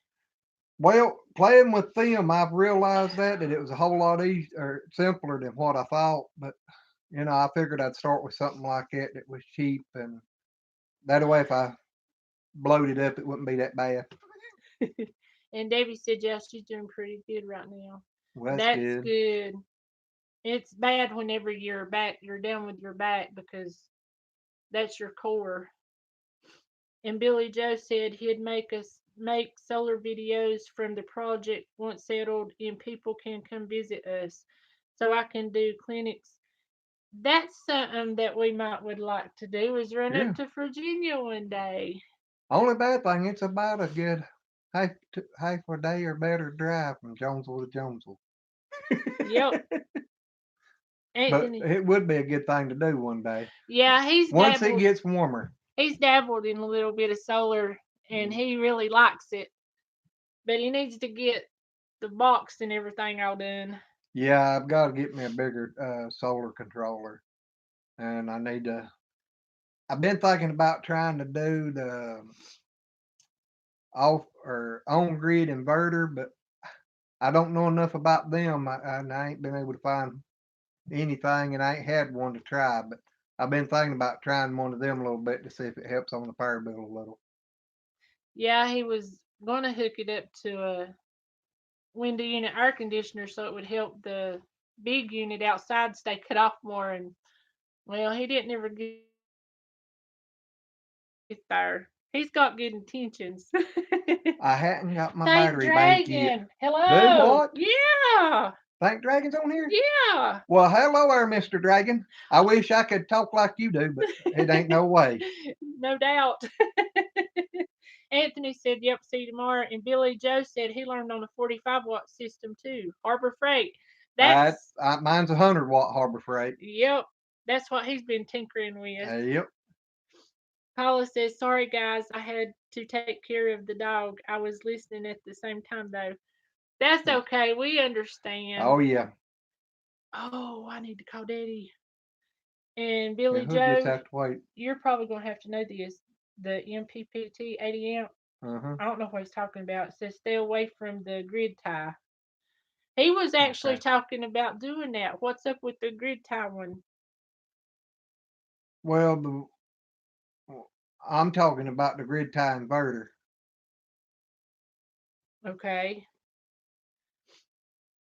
Speaker 2: Well, playing with them, I've realized that it was a whole lot easier or simpler than what I thought. But I figured I'd start with something like that was cheap, and that way, if I blowed it up, it wouldn't be that bad.
Speaker 1: And Davy said, yeah, she's doing pretty good right now.
Speaker 2: Well, that's
Speaker 1: That's
Speaker 2: good.
Speaker 1: good. It's bad whenever you're down with your back because that's your core. And Billy Joe said he'd make solar videos from the project once settled and people can come visit us. So I can do clinics. That's something that we might would like to do is run up
Speaker 2: Yeah.
Speaker 1: to Virginia one day.
Speaker 2: Only bad thing, it's about a good half a day or better drive from Jonesville to Jonesville.
Speaker 1: Yep.
Speaker 2: But
Speaker 1: Anthony.
Speaker 2: it would be a good thing to do one day
Speaker 1: Yeah,
Speaker 2: once it gets warmer.
Speaker 1: he's dabbled in a little bit of solar and he really likes it. But he needs to get the box and everything all done.
Speaker 2: Yeah, I've got to get me a bigger solar controller, and I need to. I've been thinking about trying to do the off or on grid inverter, but I don't know enough about them. I ain't been able to find anything, and I ain't had one to try. But I've been thinking about trying one of them a little bit to see if it helps on the power bill a little.
Speaker 1: Yeah, he was going to hook it up to a window unit air conditioner so it would help the big unit outside stay cut off more. And well, he didn't ever get there. He's got good intentions.
Speaker 2: I hadn't got my
Speaker 1: Thank
Speaker 2: battery bank yet.
Speaker 1: Dragon.
Speaker 2: Do
Speaker 1: Hello.
Speaker 2: what?
Speaker 1: Yeah.
Speaker 2: Think Dragon's on here?
Speaker 1: Yeah.
Speaker 2: Well, hello there, Mr. Dragon. I wish I could talk like you do, but it ain't no way.
Speaker 1: No doubt. Anthony said, yep, see you tomorrow. And Billy Joe said he learned on a 45-watt system too. Harbor Freight. That's,
Speaker 2: Mine's a 100-watt Harbor Freight.
Speaker 1: yep, that's what he's been tinkering with.
Speaker 2: Yep.
Speaker 1: Paula says, sorry guys, I had to take care of the dog. I was listening at the same time though. That's okay. We understand.
Speaker 2: Oh yeah.
Speaker 1: Oh, I need to call Daddy. And
Speaker 2: Yeah,
Speaker 1: Billy
Speaker 2: he'll just
Speaker 1: Joe,
Speaker 2: have to wait.
Speaker 1: you're probably going to have to know this. The MPPT 80 amp.
Speaker 2: Uh-huh.
Speaker 1: I don't know what he's talking about. It says stay away from the grid tie. He was actually
Speaker 2: Okay.
Speaker 1: talking about doing that. What's up with the grid tie one?
Speaker 2: Well, I'm talking about the grid tie inverter.
Speaker 1: Okay.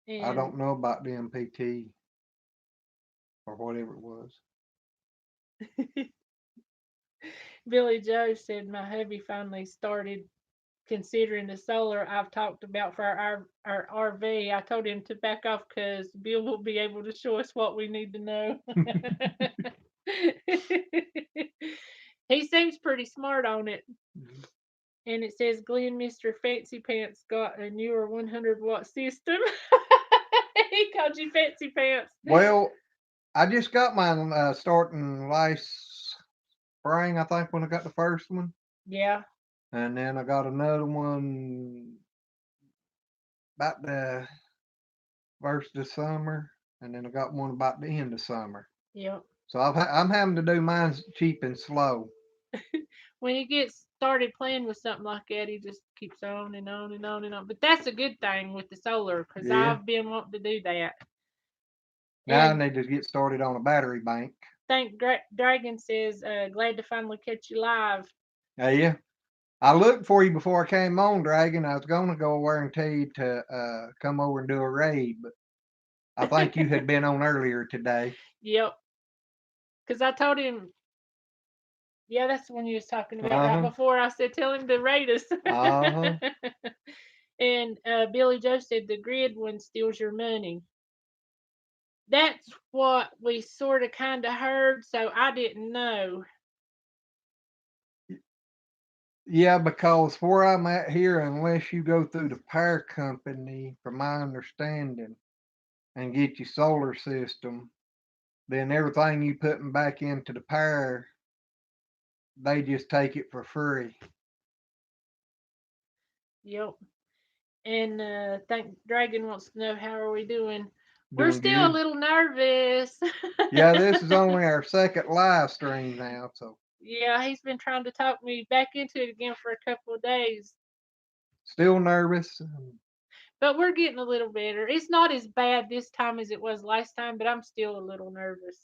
Speaker 2: I
Speaker 1: And
Speaker 2: don't know about the MPT or whatever it was.
Speaker 1: Billy Joe said my hubby finally started considering the solar I've talked about for our RV. I told him to back off because Bill will be able to show us what we need to know. He seems pretty smart on it. And it says Glenn Mr. Fancy Pants got a newer 100-watt system. He called you Fancy Pants.
Speaker 2: Well, I just got mine starting last spring, I think, when I got the first one.
Speaker 1: Yeah.
Speaker 2: And then I got another one about the first of summer. And then I got one about the end of summer.
Speaker 1: Yep.
Speaker 2: So I'm having to do mine cheap and slow.
Speaker 1: When he gets started playing with something like that, he just keeps on and on and on and on. But that's a good thing with the solar because
Speaker 2: Yeah.
Speaker 1: I've been wanting to do that.
Speaker 2: Now I
Speaker 1: And
Speaker 2: need to get started on a battery bank.
Speaker 1: Dragon says, glad to finally catch you live.
Speaker 2: Yeah. I looked for you before I came on, Dragon. I was gonna go over and tell you to come over and do a raid, but I think you had been on earlier today.
Speaker 1: Yep. Because I told him, yeah, that's the one you was talking about right before. I said, tell him to rate us.
Speaker 2: Uh-huh.
Speaker 1: And Billy Joe said the grid one steals your money. That's what we sort of kind of heard, so I didn't know.
Speaker 2: Yeah, because where I'm at here, unless you go through the power company, from my understanding, and get your solar system, then everything you putting back into the power, they just take it for free.
Speaker 1: Yep. And think Dragon wants to know how are we doing. We're
Speaker 2: Doing
Speaker 1: still a
Speaker 2: good.
Speaker 1: little nervous.
Speaker 2: Yeah, this is only our second live stream now, so
Speaker 1: Yeah, he's been trying to talk me back into it again for a couple of days.
Speaker 2: still nervous.
Speaker 1: But we're getting a little better. It's not as bad this time as it was last time, but I'm still a little nervous.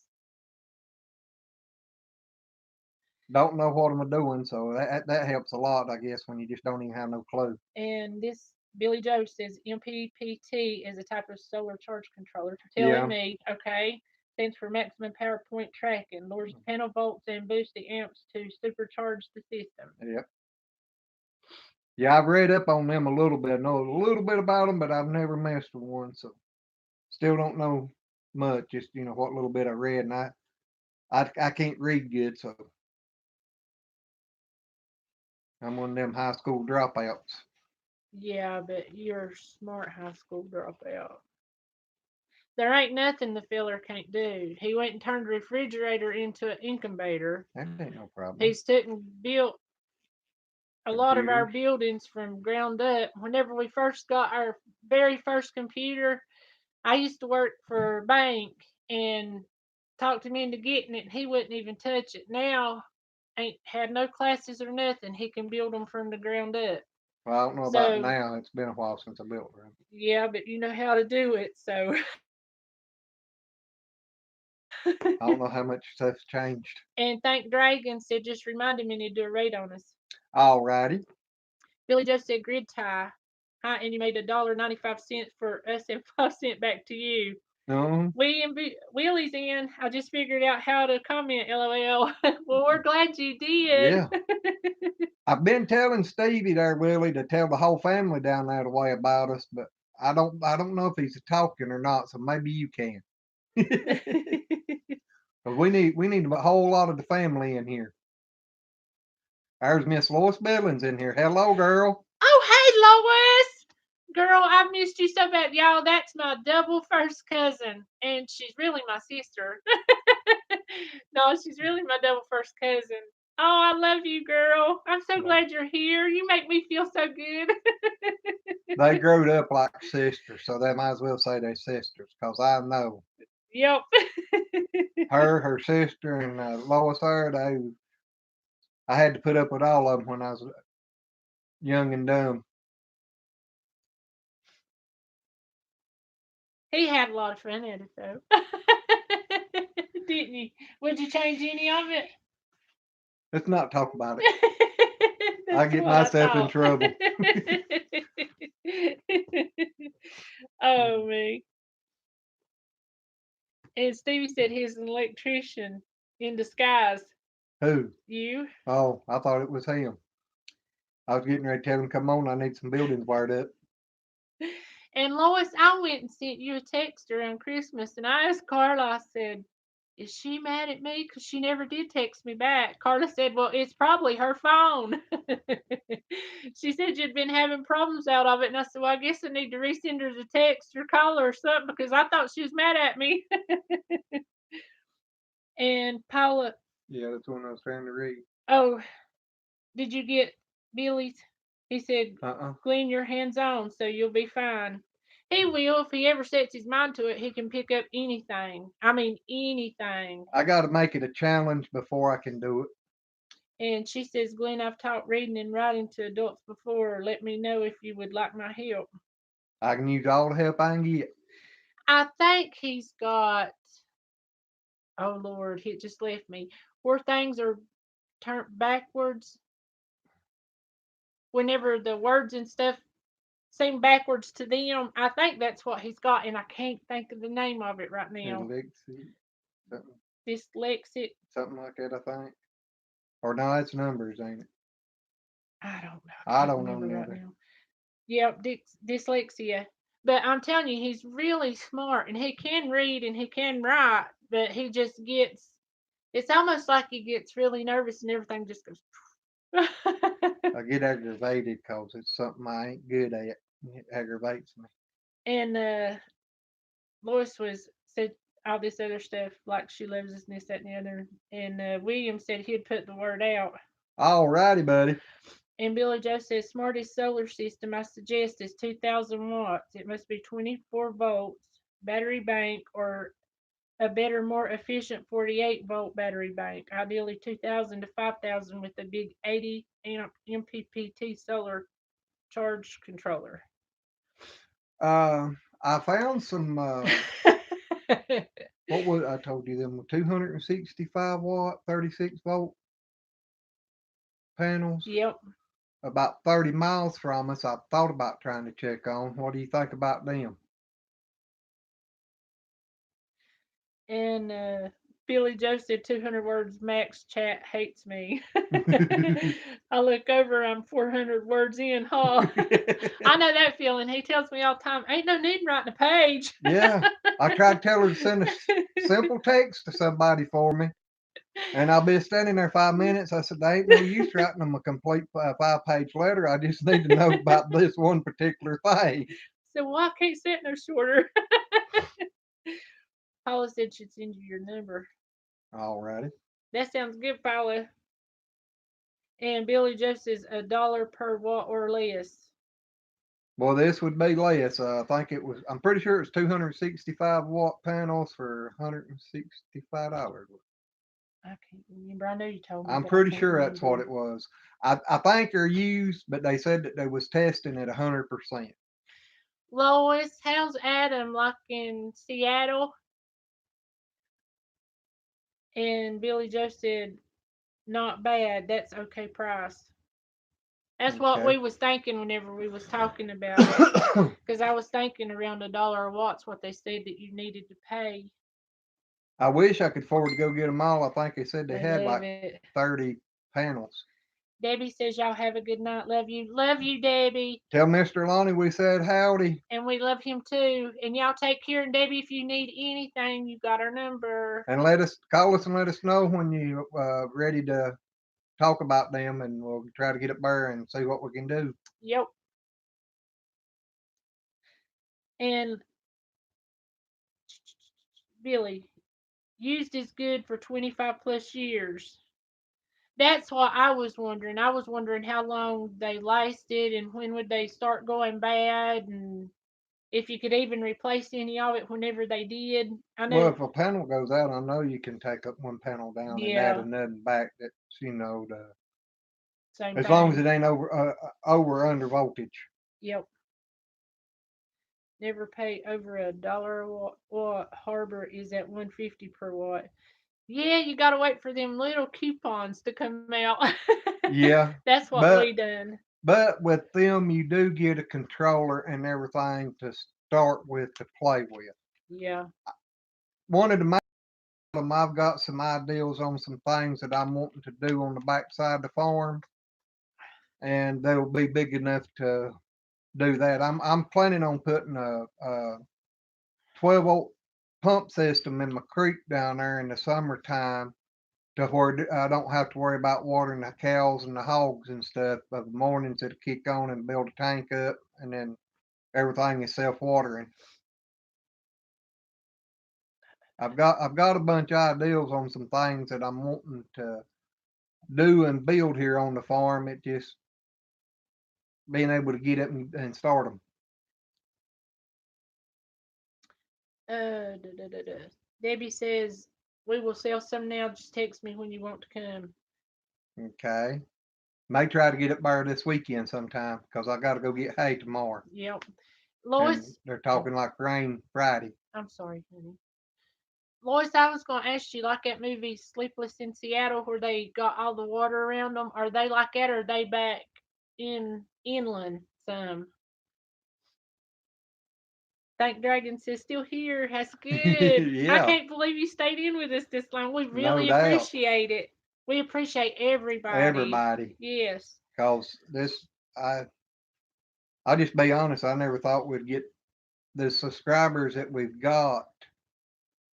Speaker 2: Don't know what I'm doing, so that helps a lot, I guess, when you just don't even have no clue.
Speaker 1: And this Billy Joe says MPPT is a type of solar charge controller.
Speaker 2: Yeah.
Speaker 1: Telling me, okay, stands for maximum power point tracking, lowers the panel volts and boosts the amps to supercharge the system.
Speaker 2: Yep. Yeah, I've read up on them a little bit. I know a little bit about them, but I've never messed with one, so still don't know much. Just what little bit I read, and I can't read good, so I'm one of them high school dropouts.
Speaker 1: Yeah, but you're a smart high school dropout. There ain't nothing the filler can't do. He went and turned the refrigerator into an incubator.
Speaker 2: That ain't no problem.
Speaker 1: He's took and built a lot of our
Speaker 2: Computers.
Speaker 1: buildings from ground up. Whenever we first got our very first computer, I used to work for a bank and talked him into getting it. He wouldn't even touch it. Now, ain't had no classes or nothing. He can build them from the ground up.
Speaker 2: Well, I don't know about
Speaker 1: So
Speaker 2: now. It's been a while since I built one.
Speaker 1: yeah, but you know how to do it. So
Speaker 2: I don't know how much stuff's changed.
Speaker 1: and thank Dragon said just reminded me to do a raid on us.
Speaker 2: Alrighty.
Speaker 1: Billy just said grid tie. Hi, and you made $1.95 for us and 5 cents back to you. Willie's in. I just figured out how to comment. LOL. Well, we're glad you did.
Speaker 2: Yeah. I've been telling Stevie there, Willie, to tell the whole family down that way about us, but I don't know if he's talking or not. So maybe you can. Because we need a whole lot of the family in here. There's Miss Lois Billings in here. Hello, girl.
Speaker 1: Oh, hey, Lois. Girl, I've missed you so bad. Y'all, that's my double first cousin. And she's really my sister. No, she's really my double first cousin. Oh, I love you, girl. I'm so glad you're here. You make me feel so good.
Speaker 2: They growed up like sisters, so they might as well say they're sisters, because I know.
Speaker 1: Yep.
Speaker 2: Her sister, and Lois there, I had to put up with all of them when I was young and dumb.
Speaker 1: He had a lot of fun at it, though. Didn't you? Would you change any of it?
Speaker 2: Let's not talk about it. I get myself in trouble.
Speaker 1: Oh, me. And Stevie said he's an electrician in disguise.
Speaker 2: Who?
Speaker 1: You?
Speaker 2: Oh, I thought it was him. I was getting ready to tell him, come on, I need some buildings wired up.
Speaker 1: And Lois, I went and sent you a text around Christmas, and I asked Carla, I said, is she mad at me? Because she never did text me back. Carla said, well, it's probably her phone. She said you'd been having problems out of it. And I said, well, I guess I need to resend her the text or call her or something because I thought she was mad at me. And Paula.
Speaker 2: Yeah, that's one I was trying to read.
Speaker 1: Oh, did you get Billy's? He said,
Speaker 2: Uh-uh.
Speaker 1: clean your hands on so you'll be fine. He will. If he ever sets his mind to it, he can pick up anything. I mean, anything.
Speaker 2: I got to make it a challenge before I can do it.
Speaker 1: And she says, Glenn, I've taught reading and writing to adults before. Let me know if you would like my help.
Speaker 2: I can use all the help I can get.
Speaker 1: I think he's got. Oh Lord, it just left me. Where things are turned backwards. Whenever the words and stuff seem backwards to them, I think that's what he's got, and I can't think of the name of it right now.
Speaker 2: Dyslexic, something,
Speaker 1: Dyslexic.
Speaker 2: something like that, I think. Or no, it's numbers, ain't it?
Speaker 1: I don't know.
Speaker 2: I
Speaker 1: Can't
Speaker 2: don't know
Speaker 1: remember right
Speaker 2: neither.
Speaker 1: now. Yep, dyslexia. But I'm telling you, he's really smart, and he can read and he can write, but he just gets. It's almost like he gets really nervous and everything just goes.
Speaker 2: I get aggravated because it's something I ain't good at. It aggravates me.
Speaker 1: And Lois was said all this other stuff like she loves us and this, that, and the other. And William said he'd put the word out.
Speaker 2: Alrighty, buddy.
Speaker 1: And Billy Joe says smartest solar system I suggest is 2,000 watts. It must be 24 volts, battery bank, or a better, more efficient 48-volt battery bank. Ideally 2,000 to 5,000 with a big 80 amp MPPT solar charge controller.
Speaker 2: I found some. What was I told you them 265 watt, 36 volt panels
Speaker 1: Yep.
Speaker 2: about 30 miles from us. I thought about trying to check on. What do you think about them?
Speaker 1: And Billy Joe said 200 words max. Chat hates me. I look over, I'm 400 words in, huh? I know that feeling. He tells me all the time, ain't no need writing a page.
Speaker 2: Yeah, I tried to tell her to send a simple text to somebody for me, and I'll be standing there 5 minutes. I said, there ain't no use writing them a complete 5-page letter. I just need to know about this one particular thing.
Speaker 1: So why can't sit no shorter? Paula said she'd send you your number.
Speaker 2: Alrighty.
Speaker 1: That sounds good, Paula. And Billy Joe says $1 per watt or less.
Speaker 2: Well, this would be less. I think it was. I'm pretty sure it's 265 watt panels for $165.
Speaker 1: I can't remember. I know you told me.
Speaker 2: I'm
Speaker 1: But I
Speaker 2: pretty
Speaker 1: can't
Speaker 2: sure that's what
Speaker 1: remember.
Speaker 2: it was. I think they're used, but they said that they was testing at 100%.
Speaker 1: Lois, how's Adam like in Seattle? And Billy Joe said, not bad. That's okay price. That's what
Speaker 2: Okay.
Speaker 1: we was thinking whenever we was talking about it. Because I was thinking around $1 a watt's what they said that you needed to pay.
Speaker 2: I wish I could afford to go get them all. I think they said they
Speaker 1: They
Speaker 2: had
Speaker 1: love
Speaker 2: like
Speaker 1: it.
Speaker 2: 30 panels.
Speaker 1: Debbie says y'all have a good night. Love you. Love you, Debbie.
Speaker 2: Tell Mr. Lonnie we said howdy.
Speaker 1: And we love him too. And y'all take care. And Debbie, if you need anything, you got our number.
Speaker 2: And call us and let us know when you ready to talk about them, and we'll try to get up there and see what we can do.
Speaker 1: Yep. And Billy, used is good for 25 plus years. That's what I was wondering. I was wondering how long they lasted and when would they start going bad and if you could even replace any of it whenever they did. I
Speaker 2: Well,
Speaker 1: know.
Speaker 2: if a panel goes out, I know you can take up one panel down and add
Speaker 1: Yeah,
Speaker 2: another back. That's
Speaker 1: same
Speaker 2: as long as it
Speaker 1: thing.
Speaker 2: ain't over or under voltage.
Speaker 1: Yep. Never pay over $1 a watt. Harbor is at 150 per watt. Yeah, you gotta wait for them little coupons to come out.
Speaker 2: Yeah,
Speaker 1: That's what we
Speaker 2: but
Speaker 1: done.
Speaker 2: with them, you do get a controller and everything to start with to play with.
Speaker 1: Yeah.
Speaker 2: Wanted to make them. I've got some ideas on some things that I'm wanting to do on the backside of the farm, and they'll be big enough to do that. I'm planning on putting a 12-volt pump system in my creek down there in the summertime to where I don't have to worry about watering the cows and the hogs and stuff. But the mornings it'll kick on and build a tank up, and then everything is self-watering. I've got a bunch of ideas on some things that I'm wanting to do and build here on the farm. It just being able to get up and start them.
Speaker 1: Debbie says we will sell some now. Just text me when you want to come.
Speaker 2: Okay. May try to get up there this weekend sometime because I got to go get hay tomorrow.
Speaker 1: Yep.
Speaker 2: and
Speaker 1: Lois,
Speaker 2: they're talking like rain Friday.
Speaker 1: I'm sorry, honey. Lois, I was going to ask you, like that movie Sleepless in Seattle, where they got all the water around them. Are they like that, or are they back in inland some? Thank Dragon says still here. That's good. I
Speaker 2: Yeah,
Speaker 1: can't believe you stayed in with us this long. We
Speaker 2: no
Speaker 1: really
Speaker 2: doubt.
Speaker 1: appreciate it. We appreciate everybody.
Speaker 2: Everybody,
Speaker 1: Yes.
Speaker 2: cause this, I, I'll just be honest. I never thought we'd get the subscribers that we've got,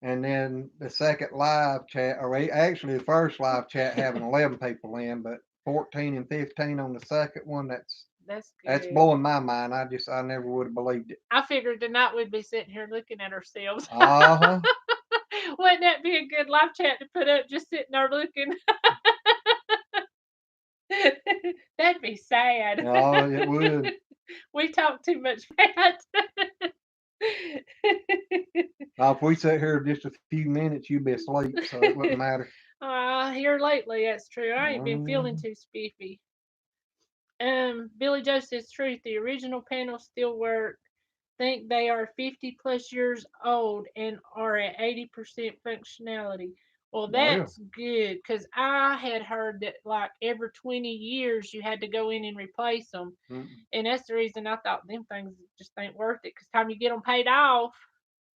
Speaker 2: and then the second live chat, or actually the first live chat having 11 people in, but 14 and 15 on the second one.
Speaker 1: That's
Speaker 2: That's
Speaker 1: good.
Speaker 2: blowing my mind. I never would have believed it.
Speaker 1: I figured tonight we'd be sitting here looking at ourselves.
Speaker 2: Uh huh.
Speaker 1: Wouldn't that be a good live chat to put up, just sitting there looking? That'd be sad.
Speaker 2: Oh, it would.
Speaker 1: We talk too much, Matt.
Speaker 2: If we sit here just a few minutes, you'd be asleep, so it wouldn't matter.
Speaker 1: Here lately, that's true. I ain't been feeling
Speaker 2: Mm,
Speaker 1: too spiffy. Billy Joe says truth. The original panels still work. Think they are 50 plus years old and are at 80% functionality. Well,
Speaker 2: well,
Speaker 1: that's good because I had heard that like every 20 years you had to go in and replace them.
Speaker 2: mm,
Speaker 1: And that's the reason I thought them things just ain't worth it because time you get them paid off,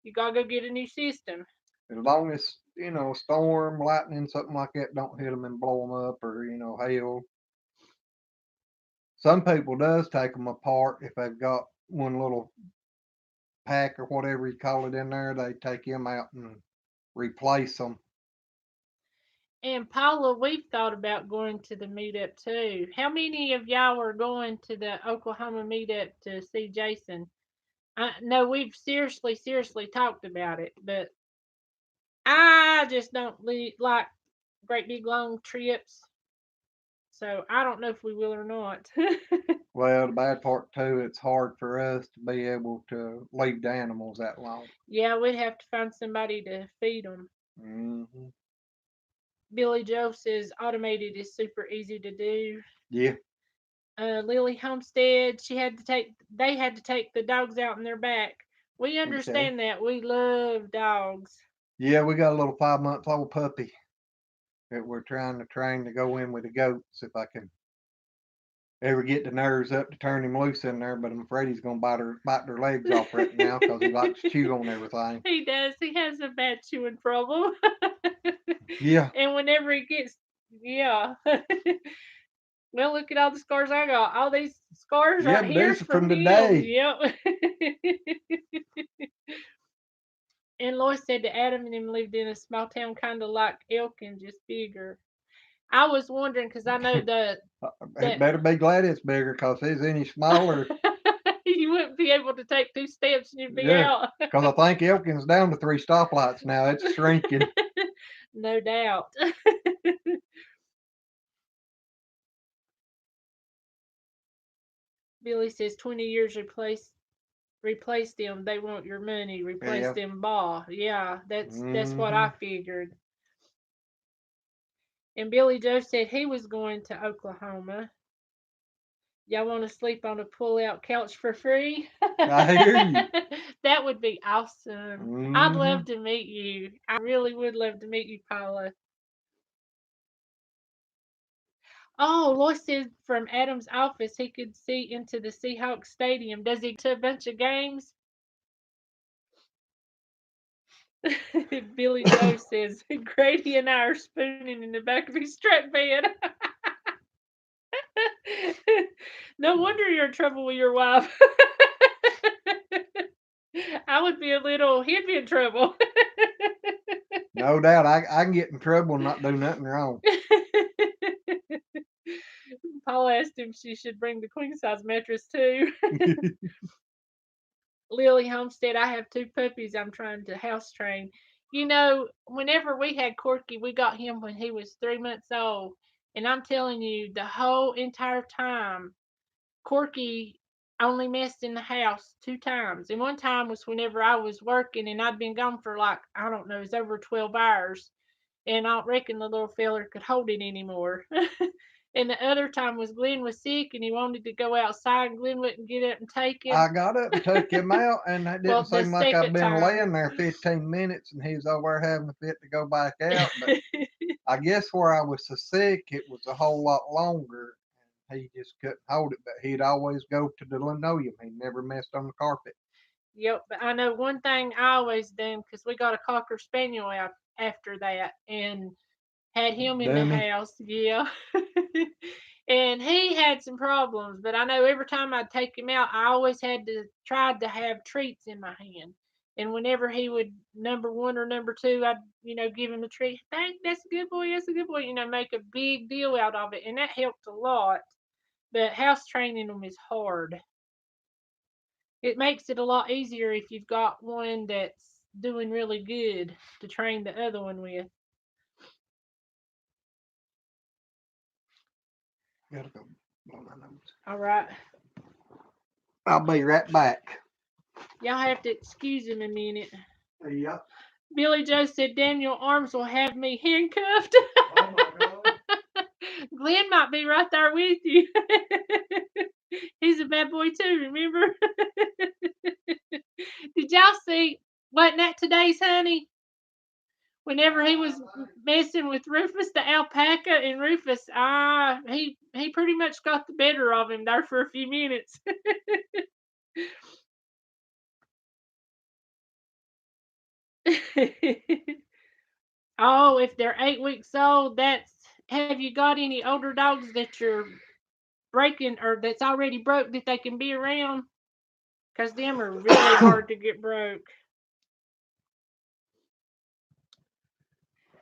Speaker 1: you gotta go get a new system.
Speaker 2: as long as storm, lightning, something like that don't hit them and blow them up, or hail. Some people does take them apart if they've got one little pack or whatever you call it in there. They take them out and replace them.
Speaker 1: And Paula, we've thought about going to the meetup too. How many of y'all are going to the Oklahoma meetup to see Jason? No, we've seriously talked about it, but I just don't like great big long trips. So I don't know if we will or not.
Speaker 2: Well, the bad part too, it's hard for us to be able to leave the animals that long.
Speaker 1: Yeah, we'd have to find somebody to feed them.
Speaker 2: Hmm.
Speaker 1: Billy Joe says automated is super easy to do.
Speaker 2: Yeah.
Speaker 1: Lily Homestead, they had to take the dogs out in their back. We
Speaker 2: Okay.
Speaker 1: understand that. We love dogs.
Speaker 2: Yeah, we got a little 5-month-old puppy that we're trying to train to go in with the goats if I can ever get the nerves up to turn him loose in there. But I'm afraid he's gonna bite their legs off right now because he likes to chew on everything.
Speaker 1: He does. He has a bad chewing problem.
Speaker 2: Yeah.
Speaker 1: And whenever he gets, yeah. Well, look at all the scars I got. All these scars
Speaker 2: Yeah,
Speaker 1: right
Speaker 2: but
Speaker 1: here
Speaker 2: this is from
Speaker 1: from him.
Speaker 2: today.
Speaker 1: Yep. And Lois said that Adam and him lived in a small town, kind of like Elkin, just bigger. I was wondering because I know
Speaker 2: He
Speaker 1: that
Speaker 2: better be glad it's bigger because if it's any smaller,
Speaker 1: you wouldn't be able to take 2 steps and you'd be
Speaker 2: yeah.
Speaker 1: out.
Speaker 2: Because I think Elkin's down to 3 stoplights now. It's shrinking.
Speaker 1: No doubt. Billy says 20 years replace them. They want your money. Replace
Speaker 2: Yeah.
Speaker 1: them ball. Yeah, that's what
Speaker 2: Hmm.
Speaker 1: I figured. And Billy Joe said he was going to Oklahoma. Y'all want to sleep on a pull-out couch for free?
Speaker 2: I hear you.
Speaker 1: That would be awesome. I'd
Speaker 2: Hmm.
Speaker 1: love to meet you. I really would love to meet you, Paula. Oh, Lois said from Adam's office he could see into the Seahawks stadium. Does he go to a bunch of games? Billy Joe says Grady and I are spooning in the back of his truck bed. No wonder you're in trouble with your wife. I would be he'd be in trouble.
Speaker 2: No doubt. I can get in trouble and not do nothing wrong.
Speaker 1: Paul asked him she should bring the queen size mattress too. Lily Homestead, I have 2 puppies I'm trying to house train. Whenever we had Corky, we got him when he was 3 months old. And I'm telling you, the whole entire time, Corky only messed in the house 2 times. And one time was whenever I was working and I'd been gone for like, I don't know, it was over 12 hours. And I don't reckon the little feller could hold it anymore. And the other time was Glenn was sick and he wanted to go outside and Glenn wouldn't get up and take him.
Speaker 2: I got up and took him out, and it
Speaker 1: Well,
Speaker 2: didn't
Speaker 1: the
Speaker 2: seem like I'd
Speaker 1: second
Speaker 2: been
Speaker 1: time.
Speaker 2: laying there 15 minutes, and he was over there having a fit to go back out. But I guess where I was so sick, it was a whole lot longer. And he just couldn't hold it, but he'd always go to the linoleum. He never messed on the carpet.
Speaker 1: Yep, but I know one thing I always done because we got a Cocker Spaniel out after that and had him in the
Speaker 2: Dummy.
Speaker 1: house. Yeah. And he had some problems, but I know every time I'd take him out, I always had to try to have treats in my hand. And whenever he would number one or number two, I'd give him a treat. Thank, that's a good boy. That's a good boy. Make a big deal out of it, and that helped a lot. But house training them is hard. It makes it a lot easier if you've got one that's doing really good to train the other one with.
Speaker 2: Gotta go blow my nose.
Speaker 1: All right.
Speaker 2: I'll be right back.
Speaker 1: Y'all have to excuse him a minute.
Speaker 2: Yep.
Speaker 1: Billy Joe said Daniel Arms will have me handcuffed.
Speaker 2: Oh my God.
Speaker 1: Glenn might be right there with you. He's a bad boy too, remember? Did y'all see, wasn't that today's honey? Whenever he was messing with Rufus the alpaca, and Rufus, he pretty much got the better of him there for a few minutes. Oh, if they're 8 weeks old, have you got any older dogs that you're breaking or that's already broke that they can be around? Because them are really hard to get broke.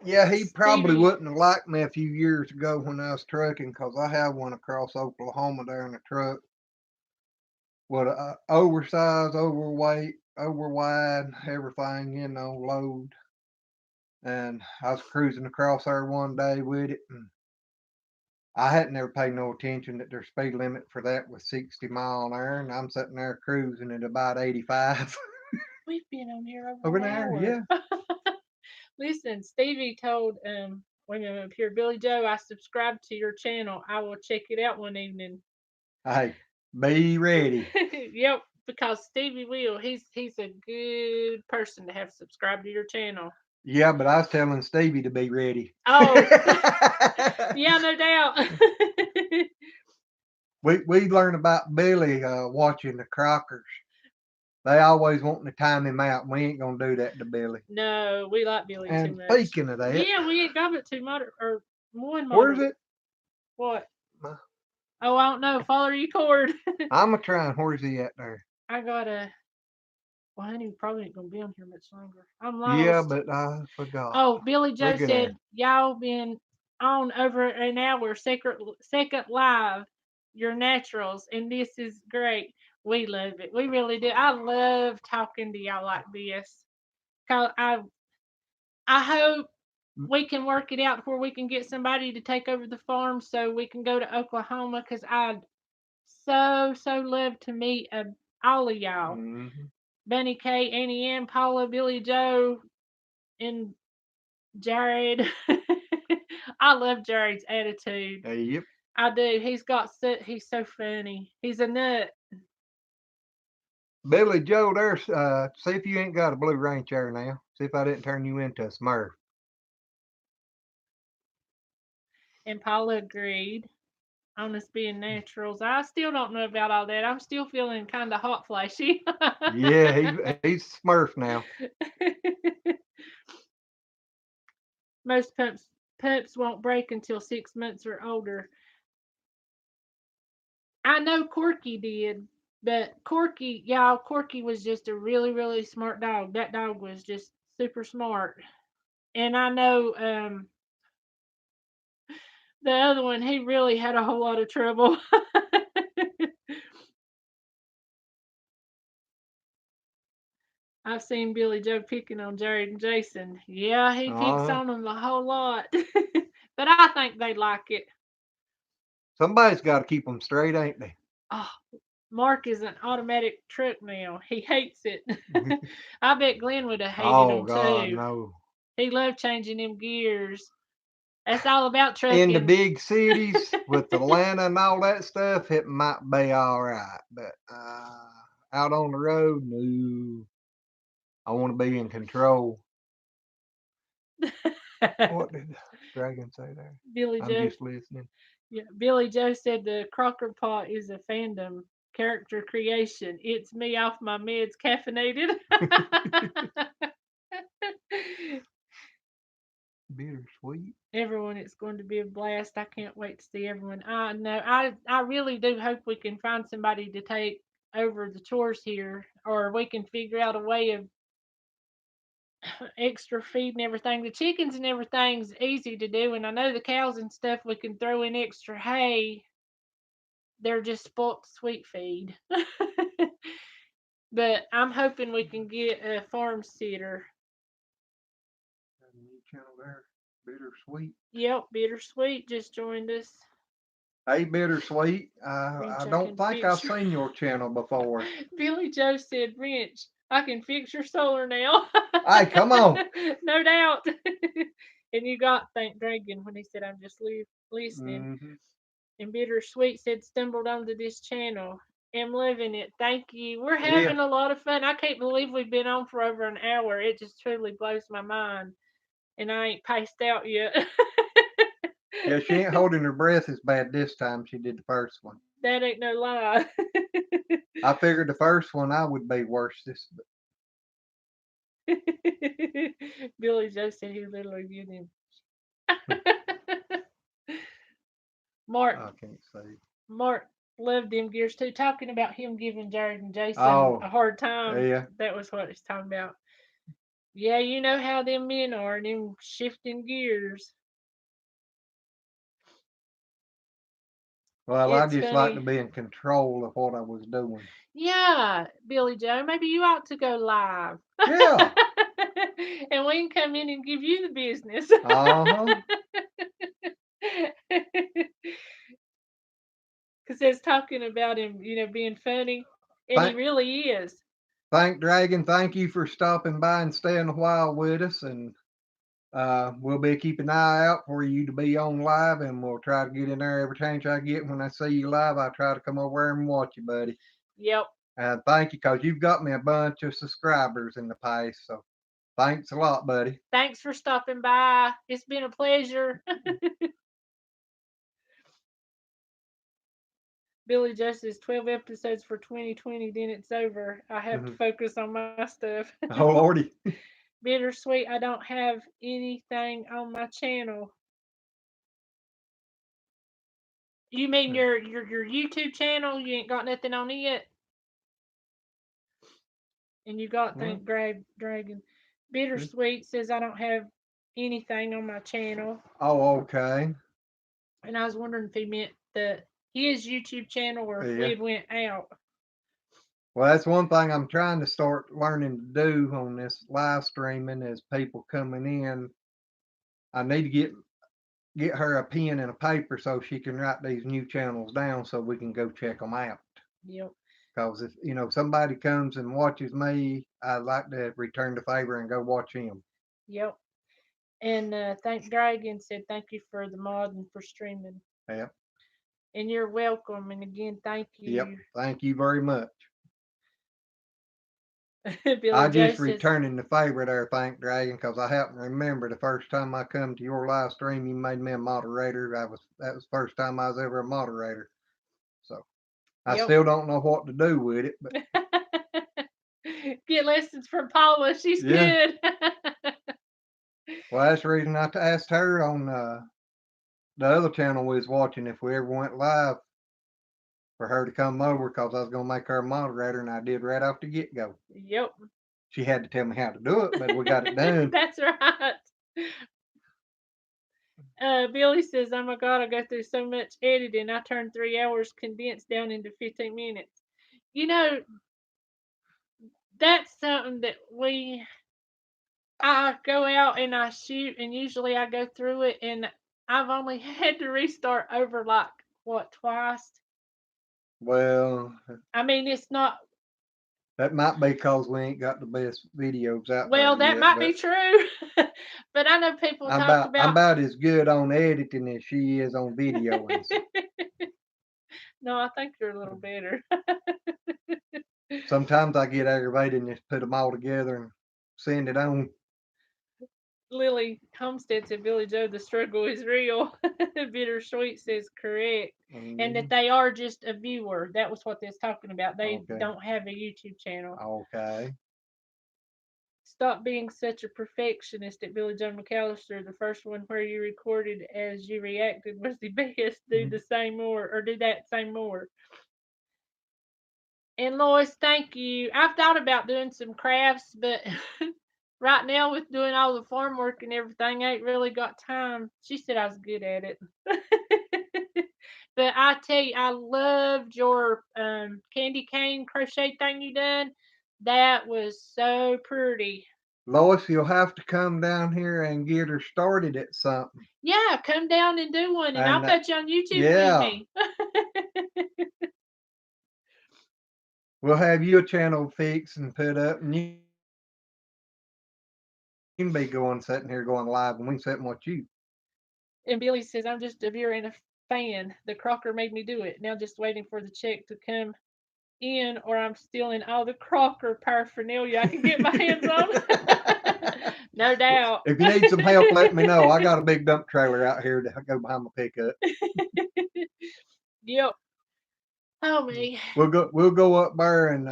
Speaker 2: Yeah, he probably
Speaker 1: Stevie.
Speaker 2: wouldn't have liked me a few years ago when I was trucking, because I have one across Oklahoma there in the truck with a oversized, overweight, overwide, everything, load. And I was cruising across there one day with it, and I hadn't never paid no attention that their speed limit for that was 60 mile an hour, and I'm sitting there cruising at about 85.
Speaker 1: We've been on here
Speaker 2: Over
Speaker 1: over an
Speaker 2: there,
Speaker 1: hour.
Speaker 2: yeah.
Speaker 1: Listen, Stevie told wait a minute up here, Billy Joe, I subscribed to your channel. I will check it out one evening.
Speaker 2: Hey, be ready.
Speaker 1: Yep, because Stevie will. He's a good person to have subscribed to your channel.
Speaker 2: Yeah, but I was telling Stevie to be ready.
Speaker 1: Oh, yeah, no doubt.
Speaker 2: we learn about Billy watching the Crockers. They always wanting to time him out, and we ain't gonna do that to Billy.
Speaker 1: No, we like Billy too
Speaker 2: And
Speaker 1: much.
Speaker 2: speaking of that,
Speaker 1: Yeah, we ain't got but two or one
Speaker 2: where's
Speaker 1: motor.
Speaker 2: it?
Speaker 1: What? Oh, I don't know. Follow your cord.
Speaker 2: I'm a trying. Where's he at there?
Speaker 1: I got a. Well, honey, probably ain't gonna be on here much longer. I'm lost.
Speaker 2: Yeah, but I forgot.
Speaker 1: Oh, Billy Joe
Speaker 2: Look at
Speaker 1: said
Speaker 2: that.
Speaker 1: y'all been on over an hour, second live. Your naturals, and this is great. We love it. We really do. I love talking to y'all like this. Cause I hope we can work it out where we can get somebody to take over the farm so we can go to Oklahoma. Cause I'd so love to meet all of y'all.
Speaker 2: Mm-hmm.
Speaker 1: Bunny K, Annie Ann, Paula, Billy Joe, and Jared. I love Jared's attitude.
Speaker 2: Yep.
Speaker 1: I do. He's so funny. He's a nut.
Speaker 2: Billy Joe, there's see if you ain't got a blue range chair now. See if I didn't turn you into a Smurf.
Speaker 1: And Paula agreed on us being naturals. I still don't know about all that. I'm still feeling kind of hot flashy.
Speaker 2: Yeah, he's Smurf now.
Speaker 1: Most pups won't break until 6 months or older. I know Corky did, but Corky was just a really smart dog. That dog was just super smart. And I know the other one, he really had a whole lot of trouble. I've seen Billy Joe picking on Jared and Jason. Yeah, he picks on them a whole lot. But I think they like it.
Speaker 2: Somebody's got to keep them straight, ain't they?
Speaker 1: Oh, Mark is an automatic truck now. He hates it. I bet Glenn would have hated him
Speaker 2: God,
Speaker 1: too.
Speaker 2: no.
Speaker 1: He loved changing them gears. That's all about
Speaker 2: In the
Speaker 1: trucking.
Speaker 2: big cities with Atlanta and all that stuff, it might be all right. But out on the road, no. I want to be in control. What did Dragon say there?
Speaker 1: Billy
Speaker 2: I'm
Speaker 1: Joe.
Speaker 2: just listening.
Speaker 1: Yeah, Billy Joe said the Crocker Pot is a fandom character creation. It's me off my meds, caffeinated.
Speaker 2: Bittersweet.
Speaker 1: Everyone, it's going to be a blast. I can't wait to see everyone. I know. I really do hope we can find somebody to take over the chores here, or we can figure out a way of extra feed and everything. The chickens and everything's easy to do, and I know the cows and stuff we can throw in extra hay. They're just spoilt to sweet feed. But I'm hoping we can get a farm sitter.
Speaker 2: Got a new channel there. Bittersweet.
Speaker 1: Yep, Bittersweet just joined us.
Speaker 2: Hey, Bittersweet.
Speaker 1: Wrench,
Speaker 2: I
Speaker 1: I
Speaker 2: don't
Speaker 1: can
Speaker 2: think I've
Speaker 1: fix
Speaker 2: seen your channel before.
Speaker 1: Billy Joe said, Wrench, I can fix your solar now.
Speaker 2: Hey, come on.
Speaker 1: No doubt. And you got thank Dragon when he said, I'm just listening.
Speaker 2: Mm-hmm.
Speaker 1: And Bittersweet said, stumbled onto this channel. Am loving it. Thank you. We're
Speaker 2: Yeah.
Speaker 1: having a lot of fun. I can't believe we've been on for over an hour. It just truly blows my mind. And I ain't paced out yet.
Speaker 2: Yeah, she ain't holding her breath as bad this time she did the first one.
Speaker 1: That ain't no lie.
Speaker 2: I figured the first one I would be worse.
Speaker 1: Billy Joe said he literally viewed him. Mark
Speaker 2: I can't say.
Speaker 1: Mark loved them gears too. Talking about him giving Jared and Jason
Speaker 2: Oh,
Speaker 1: a hard time.
Speaker 2: yeah.
Speaker 1: That was what he's talking about. Yeah, you know how them men are, them shifting gears.
Speaker 2: Well, I
Speaker 1: It's
Speaker 2: just like
Speaker 1: funny.
Speaker 2: to be in control of what I was doing.
Speaker 1: Yeah, Billy Joe, maybe you ought to go live.
Speaker 2: Yeah.
Speaker 1: And we can come in and give you the business.
Speaker 2: Uh-huh.
Speaker 1: Because it's talking about him, being funny. And he
Speaker 2: Thank,
Speaker 1: really is.
Speaker 2: Dragon. Thank you for stopping by and staying a while with us. And we'll be keeping an eye out for you to be on live, and we'll try to get in there every chance I get. When I see you live, I try to come over and watch you, buddy.
Speaker 1: Yep.
Speaker 2: Thank you, because you've got me a bunch of subscribers in the past. So thanks a lot, buddy.
Speaker 1: Thanks for stopping by. It's been a pleasure. Billy Justice, 12 episodes for 2020, then it's over. I have to focus on my stuff.
Speaker 2: Oh, Lordy.
Speaker 1: Bittersweet, I don't have anything on my channel. You mean your YouTube channel? You ain't got nothing on it yet? And you got thank Dragon. Bittersweet says I don't have anything on my channel.
Speaker 2: Oh, okay.
Speaker 1: And I was wondering if he meant his YouTube channel or if we had went out.
Speaker 2: Well, that's one thing I'm trying to start learning to do on this live streaming is people coming in. I need to get her a pen and a paper so she can write these new channels down so we can go check them out.
Speaker 1: Yep.
Speaker 2: Because if somebody comes and watches me, I'd like to return the favor and go watch him.
Speaker 1: Yep. And thank Dragon said thank you for the mod and for streaming.
Speaker 2: Yep.
Speaker 1: And you're welcome. And again, thank you.
Speaker 2: Yep. Thank you very much.
Speaker 1: Billy
Speaker 2: I just returning the favor there, thank Dragon, because I happen to remember the first time I come to your live stream, you made me a moderator. That was the first time I was ever a moderator. So I still don't know what to do with it, but
Speaker 1: get lessons from Paula. She's good.
Speaker 2: Well, that's the reason I asked her on the other channel we was watching if we ever went live for her to come over, because I was going to make her a moderator, and I did right off the get-go.
Speaker 1: Yep.
Speaker 2: She had to tell me how to do it, but we got it done.
Speaker 1: That's right. Billy says, oh my God, I go through so much editing. I turned 3 hours condensed down into 15 minutes. That's something that I go out and I shoot, and usually I go through it, and I've only had to restart over twice?
Speaker 2: Well,
Speaker 1: I mean, it's not
Speaker 2: That might be because we ain't got the best videos out
Speaker 1: Well,
Speaker 2: there
Speaker 1: that
Speaker 2: yet,
Speaker 1: might be
Speaker 2: but
Speaker 1: true. But I know people talk
Speaker 2: I'm
Speaker 1: about.
Speaker 2: about as good on editing as she is on videoing.
Speaker 1: No, I think you're a little better.
Speaker 2: Sometimes I get aggravated and just put them all together and send it on.
Speaker 1: Lily Homestead said, Billy Joe, the struggle is real. Bittersweet says correct. And that
Speaker 2: Mhm.
Speaker 1: they are just a viewer. That was what they was talking about. They
Speaker 2: Okay.
Speaker 1: don't have a YouTube channel.
Speaker 2: Okay.
Speaker 1: Stop being such a perfectionist at Billy Joe McAllister. The first one where you recorded as you reacted was the best. Do the same more, or do that same more. And Lois, thank you. I've thought about doing some crafts, but right now with doing all the farm work and everything, I ain't really got time. She said I was good at it. But I tell you, I loved your candy cane crochet thing you done. That was so pretty.
Speaker 2: Lois, you'll have to come down here and get her started at something.
Speaker 1: Yeah, come down and do one, and I'll
Speaker 2: And
Speaker 1: put you on YouTube with
Speaker 2: yeah,
Speaker 1: me.
Speaker 2: we'll have you a channel fixed and put up, and you can be going sitting here going live, and we can sit and watch you.
Speaker 1: And Billy says, I'm just a viewer and a fan. The Crocker made me do it. Now just waiting for the check to come in, or I'm stealing all the Crocker paraphernalia I can get my hands on. No doubt.
Speaker 2: If you need some help, let me know. I got a big dump trailer out here to go behind my pickup.
Speaker 1: Yep. Oh me.
Speaker 2: We'll go up there and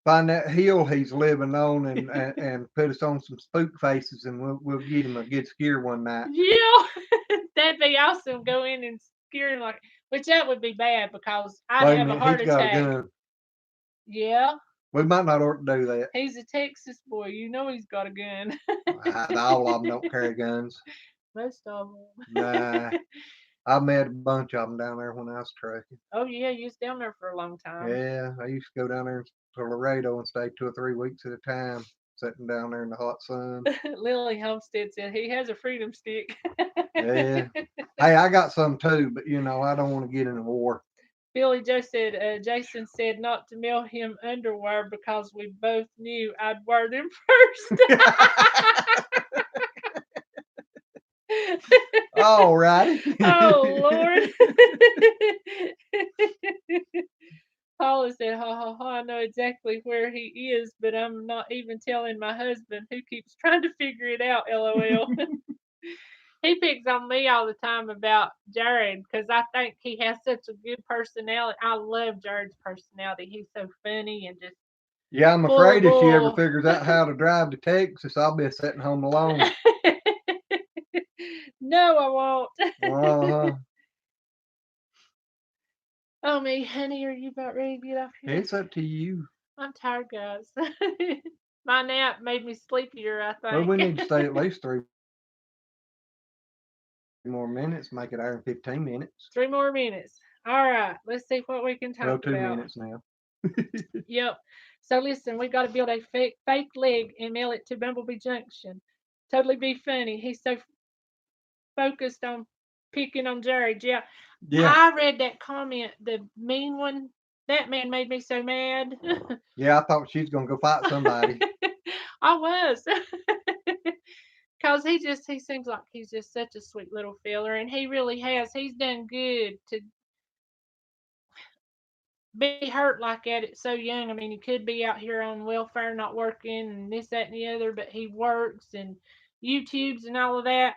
Speaker 2: find that hill he's living on and put us on some spook faces, and we'll get him a good scare one night.
Speaker 1: Yeah. That'd be awesome. Go in and scare him like, which that would be bad because I'd
Speaker 2: Wait a
Speaker 1: have a
Speaker 2: minute,
Speaker 1: heart
Speaker 2: he's got a
Speaker 1: attack.
Speaker 2: gun.
Speaker 1: Yeah.
Speaker 2: We might not ought to do that.
Speaker 1: He's a Texas boy. You know he's got a gun.
Speaker 2: All of them don't carry guns.
Speaker 1: Most of
Speaker 2: Nah,
Speaker 1: them.
Speaker 2: I met a bunch of them down there when I was trucking.
Speaker 1: Oh yeah, you was down there for a long time.
Speaker 2: Yeah, I used to go down there to Laredo and stay 2 or 3 weeks at a time, sitting down there in the hot sun.
Speaker 1: Lily Homestead said he has a freedom stick.
Speaker 2: Yeah. Hey, I got some too, but I don't want to get in a war.
Speaker 1: Billy Joe said, Jason said not to mail him underwear because we both knew I'd wear them first.
Speaker 2: All righty.
Speaker 1: Oh, Lord. Paula said, ha ha ha, I know exactly where he is, but I'm not even telling my husband who keeps trying to figure it out, lol. He picks on me all the time about Jared because I think he has such a good personality. I love Jared's personality. He's so funny and just
Speaker 2: Yeah, I'm
Speaker 1: full of
Speaker 2: afraid if she ever
Speaker 1: bull.
Speaker 2: figures out how to drive to Texas, I'll be sitting home alone.
Speaker 1: No, I won't.
Speaker 2: Uh-huh.
Speaker 1: Oh, me, honey, are you about ready to get off here?
Speaker 2: It's up to you.
Speaker 1: I'm tired, guys. My nap made me sleepier, I
Speaker 2: Well, we
Speaker 1: think.
Speaker 2: need to stay at least 3 more minutes, make it hour and 15 minutes.
Speaker 1: 3 more minutes. All right, let's see what we can
Speaker 2: Well,
Speaker 1: talk
Speaker 2: 2 minutes
Speaker 1: about.
Speaker 2: now.
Speaker 1: Yep. So listen, we got to build a fake leg and mail it to Bumblebee Junction. Totally be funny. He's so focused on picking on Jared. Yeah,
Speaker 2: Yeah,
Speaker 1: I read that comment, the mean one. That man made me so mad.
Speaker 2: yeah, I thought she's gonna go fight somebody.
Speaker 1: I was. Cause he seems like he's just such a sweet little fella, and he really has. He's done good to be hurt like at it so young. I mean, he could be out here on welfare, not working, and this, that, and the other, but he works and YouTubes and all of that.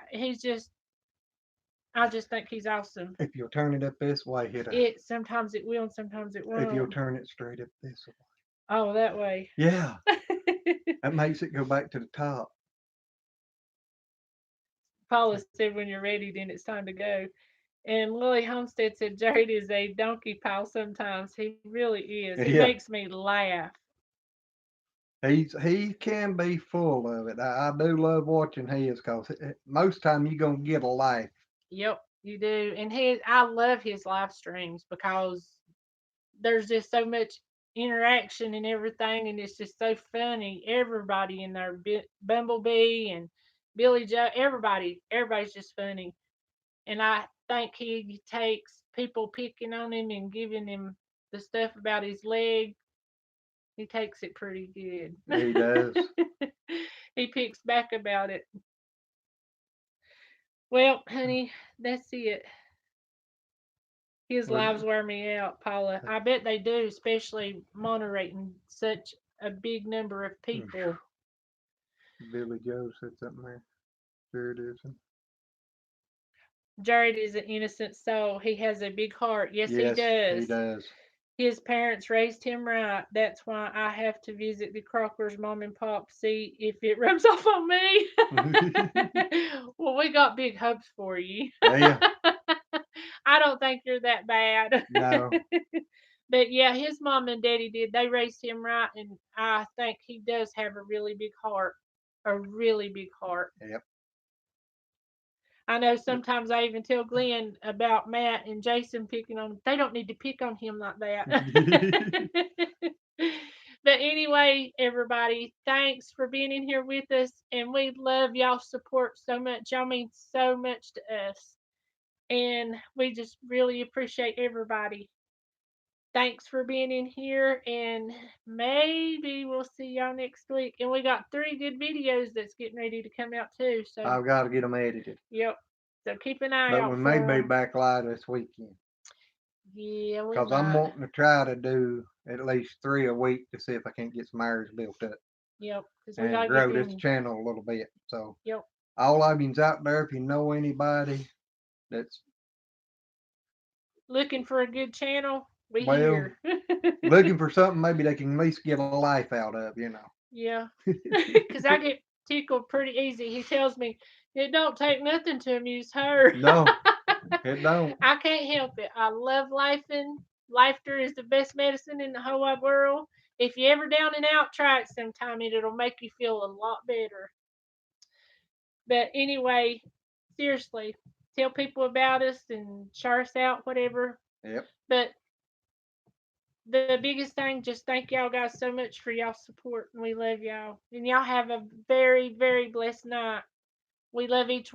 Speaker 1: I just think he's awesome.
Speaker 2: If you'll turn it up this way, hit a.
Speaker 1: It sometimes it will, and sometimes it
Speaker 2: If you'll
Speaker 1: won't.
Speaker 2: turn it straight up this way.
Speaker 1: Oh, that way.
Speaker 2: Yeah, that makes it go back to the top.
Speaker 1: Paula said, "When you're ready, then it's time to go." And Lily Homestead said, "Jared is a donkey pile sometimes. He really is. He
Speaker 2: Yeah,
Speaker 1: makes me laugh."
Speaker 2: he can be full of it. I do love watching his because most time you gonna get a laugh.
Speaker 1: Yep, you do. And I love his live streams because there's just so much interaction and everything, and it's just so funny. Everybody in there, Bumblebee and Billy Joe, everybody's just funny. And I think he takes people picking on him and giving him the stuff about his leg. He takes it pretty good.
Speaker 2: He does.
Speaker 1: He picks back about it. Well, honey, that's it. His
Speaker 2: Well,
Speaker 1: lives wear me out, Paula. I bet they do, especially moderating such a big number of people.
Speaker 2: Billy Joe said something there. Sure it isn't.
Speaker 1: Jared is an innocent soul. He has a big heart. Yes, he
Speaker 2: Yes, he
Speaker 1: does.
Speaker 2: does.
Speaker 1: His parents raised him right. That's why I have to visit the Crockers mom and pop, see if it rubs off on me. Well, we got big hopes for you.
Speaker 2: Yeah,
Speaker 1: I don't think you're that bad.
Speaker 2: no.
Speaker 1: But yeah, his mom and daddy did. They raised him right, and I think he does have a really big heart. A really big heart.
Speaker 2: Yep.
Speaker 1: I know sometimes I even tell Glenn about Matt and Jason picking on him. They don't need to pick on him like that. But anyway, everybody, thanks for being in here with us. And we love y'all's support so much. Y'all mean so much to us. And we just really appreciate everybody. Thanks for being in here. And maybe we'll see y'all next week. And we got 3 good videos that's getting ready to come out too. So,
Speaker 2: I've got to get them edited.
Speaker 1: yep. So keep an eye
Speaker 2: But
Speaker 1: out
Speaker 2: we
Speaker 1: for
Speaker 2: may be
Speaker 1: 'em.
Speaker 2: back live this weekend.
Speaker 1: Yeah, we
Speaker 2: Because I'm
Speaker 1: might.
Speaker 2: wanting to try to do at least 3 a week to see if I can't get some hours built up
Speaker 1: Yep, because we
Speaker 2: and
Speaker 1: gotta
Speaker 2: grow
Speaker 1: get
Speaker 2: this
Speaker 1: them.
Speaker 2: channel a little bit. So,
Speaker 1: Yep.
Speaker 2: all of yous out there, if you know anybody that's,
Speaker 1: Looking for a good channel, we
Speaker 2: well,
Speaker 1: here.
Speaker 2: looking for something maybe they can at least get a life out of, you know.
Speaker 1: Yeah, because I get tickled pretty easy. He tells me it don't take nothing to amuse her.
Speaker 2: No, it don't.
Speaker 1: I can't help it. I love laughing. Laughter is the best medicine in the whole wide world. If you're ever down and out, try it sometime and it'll make you feel a lot better. But anyway, seriously, tell people about us and share us out, whatever.
Speaker 2: Yep.
Speaker 1: But the biggest thing, just thank y'all guys so much for y'all support, and we love y'all. And y'all have a very, very blessed night. We love each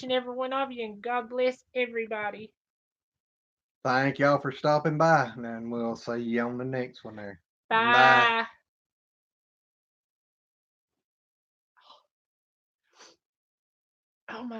Speaker 1: and every one of you, and God bless everybody.
Speaker 2: Thank y'all for stopping by, and we'll see you on the next one there. Bye.
Speaker 1: Bye. Oh my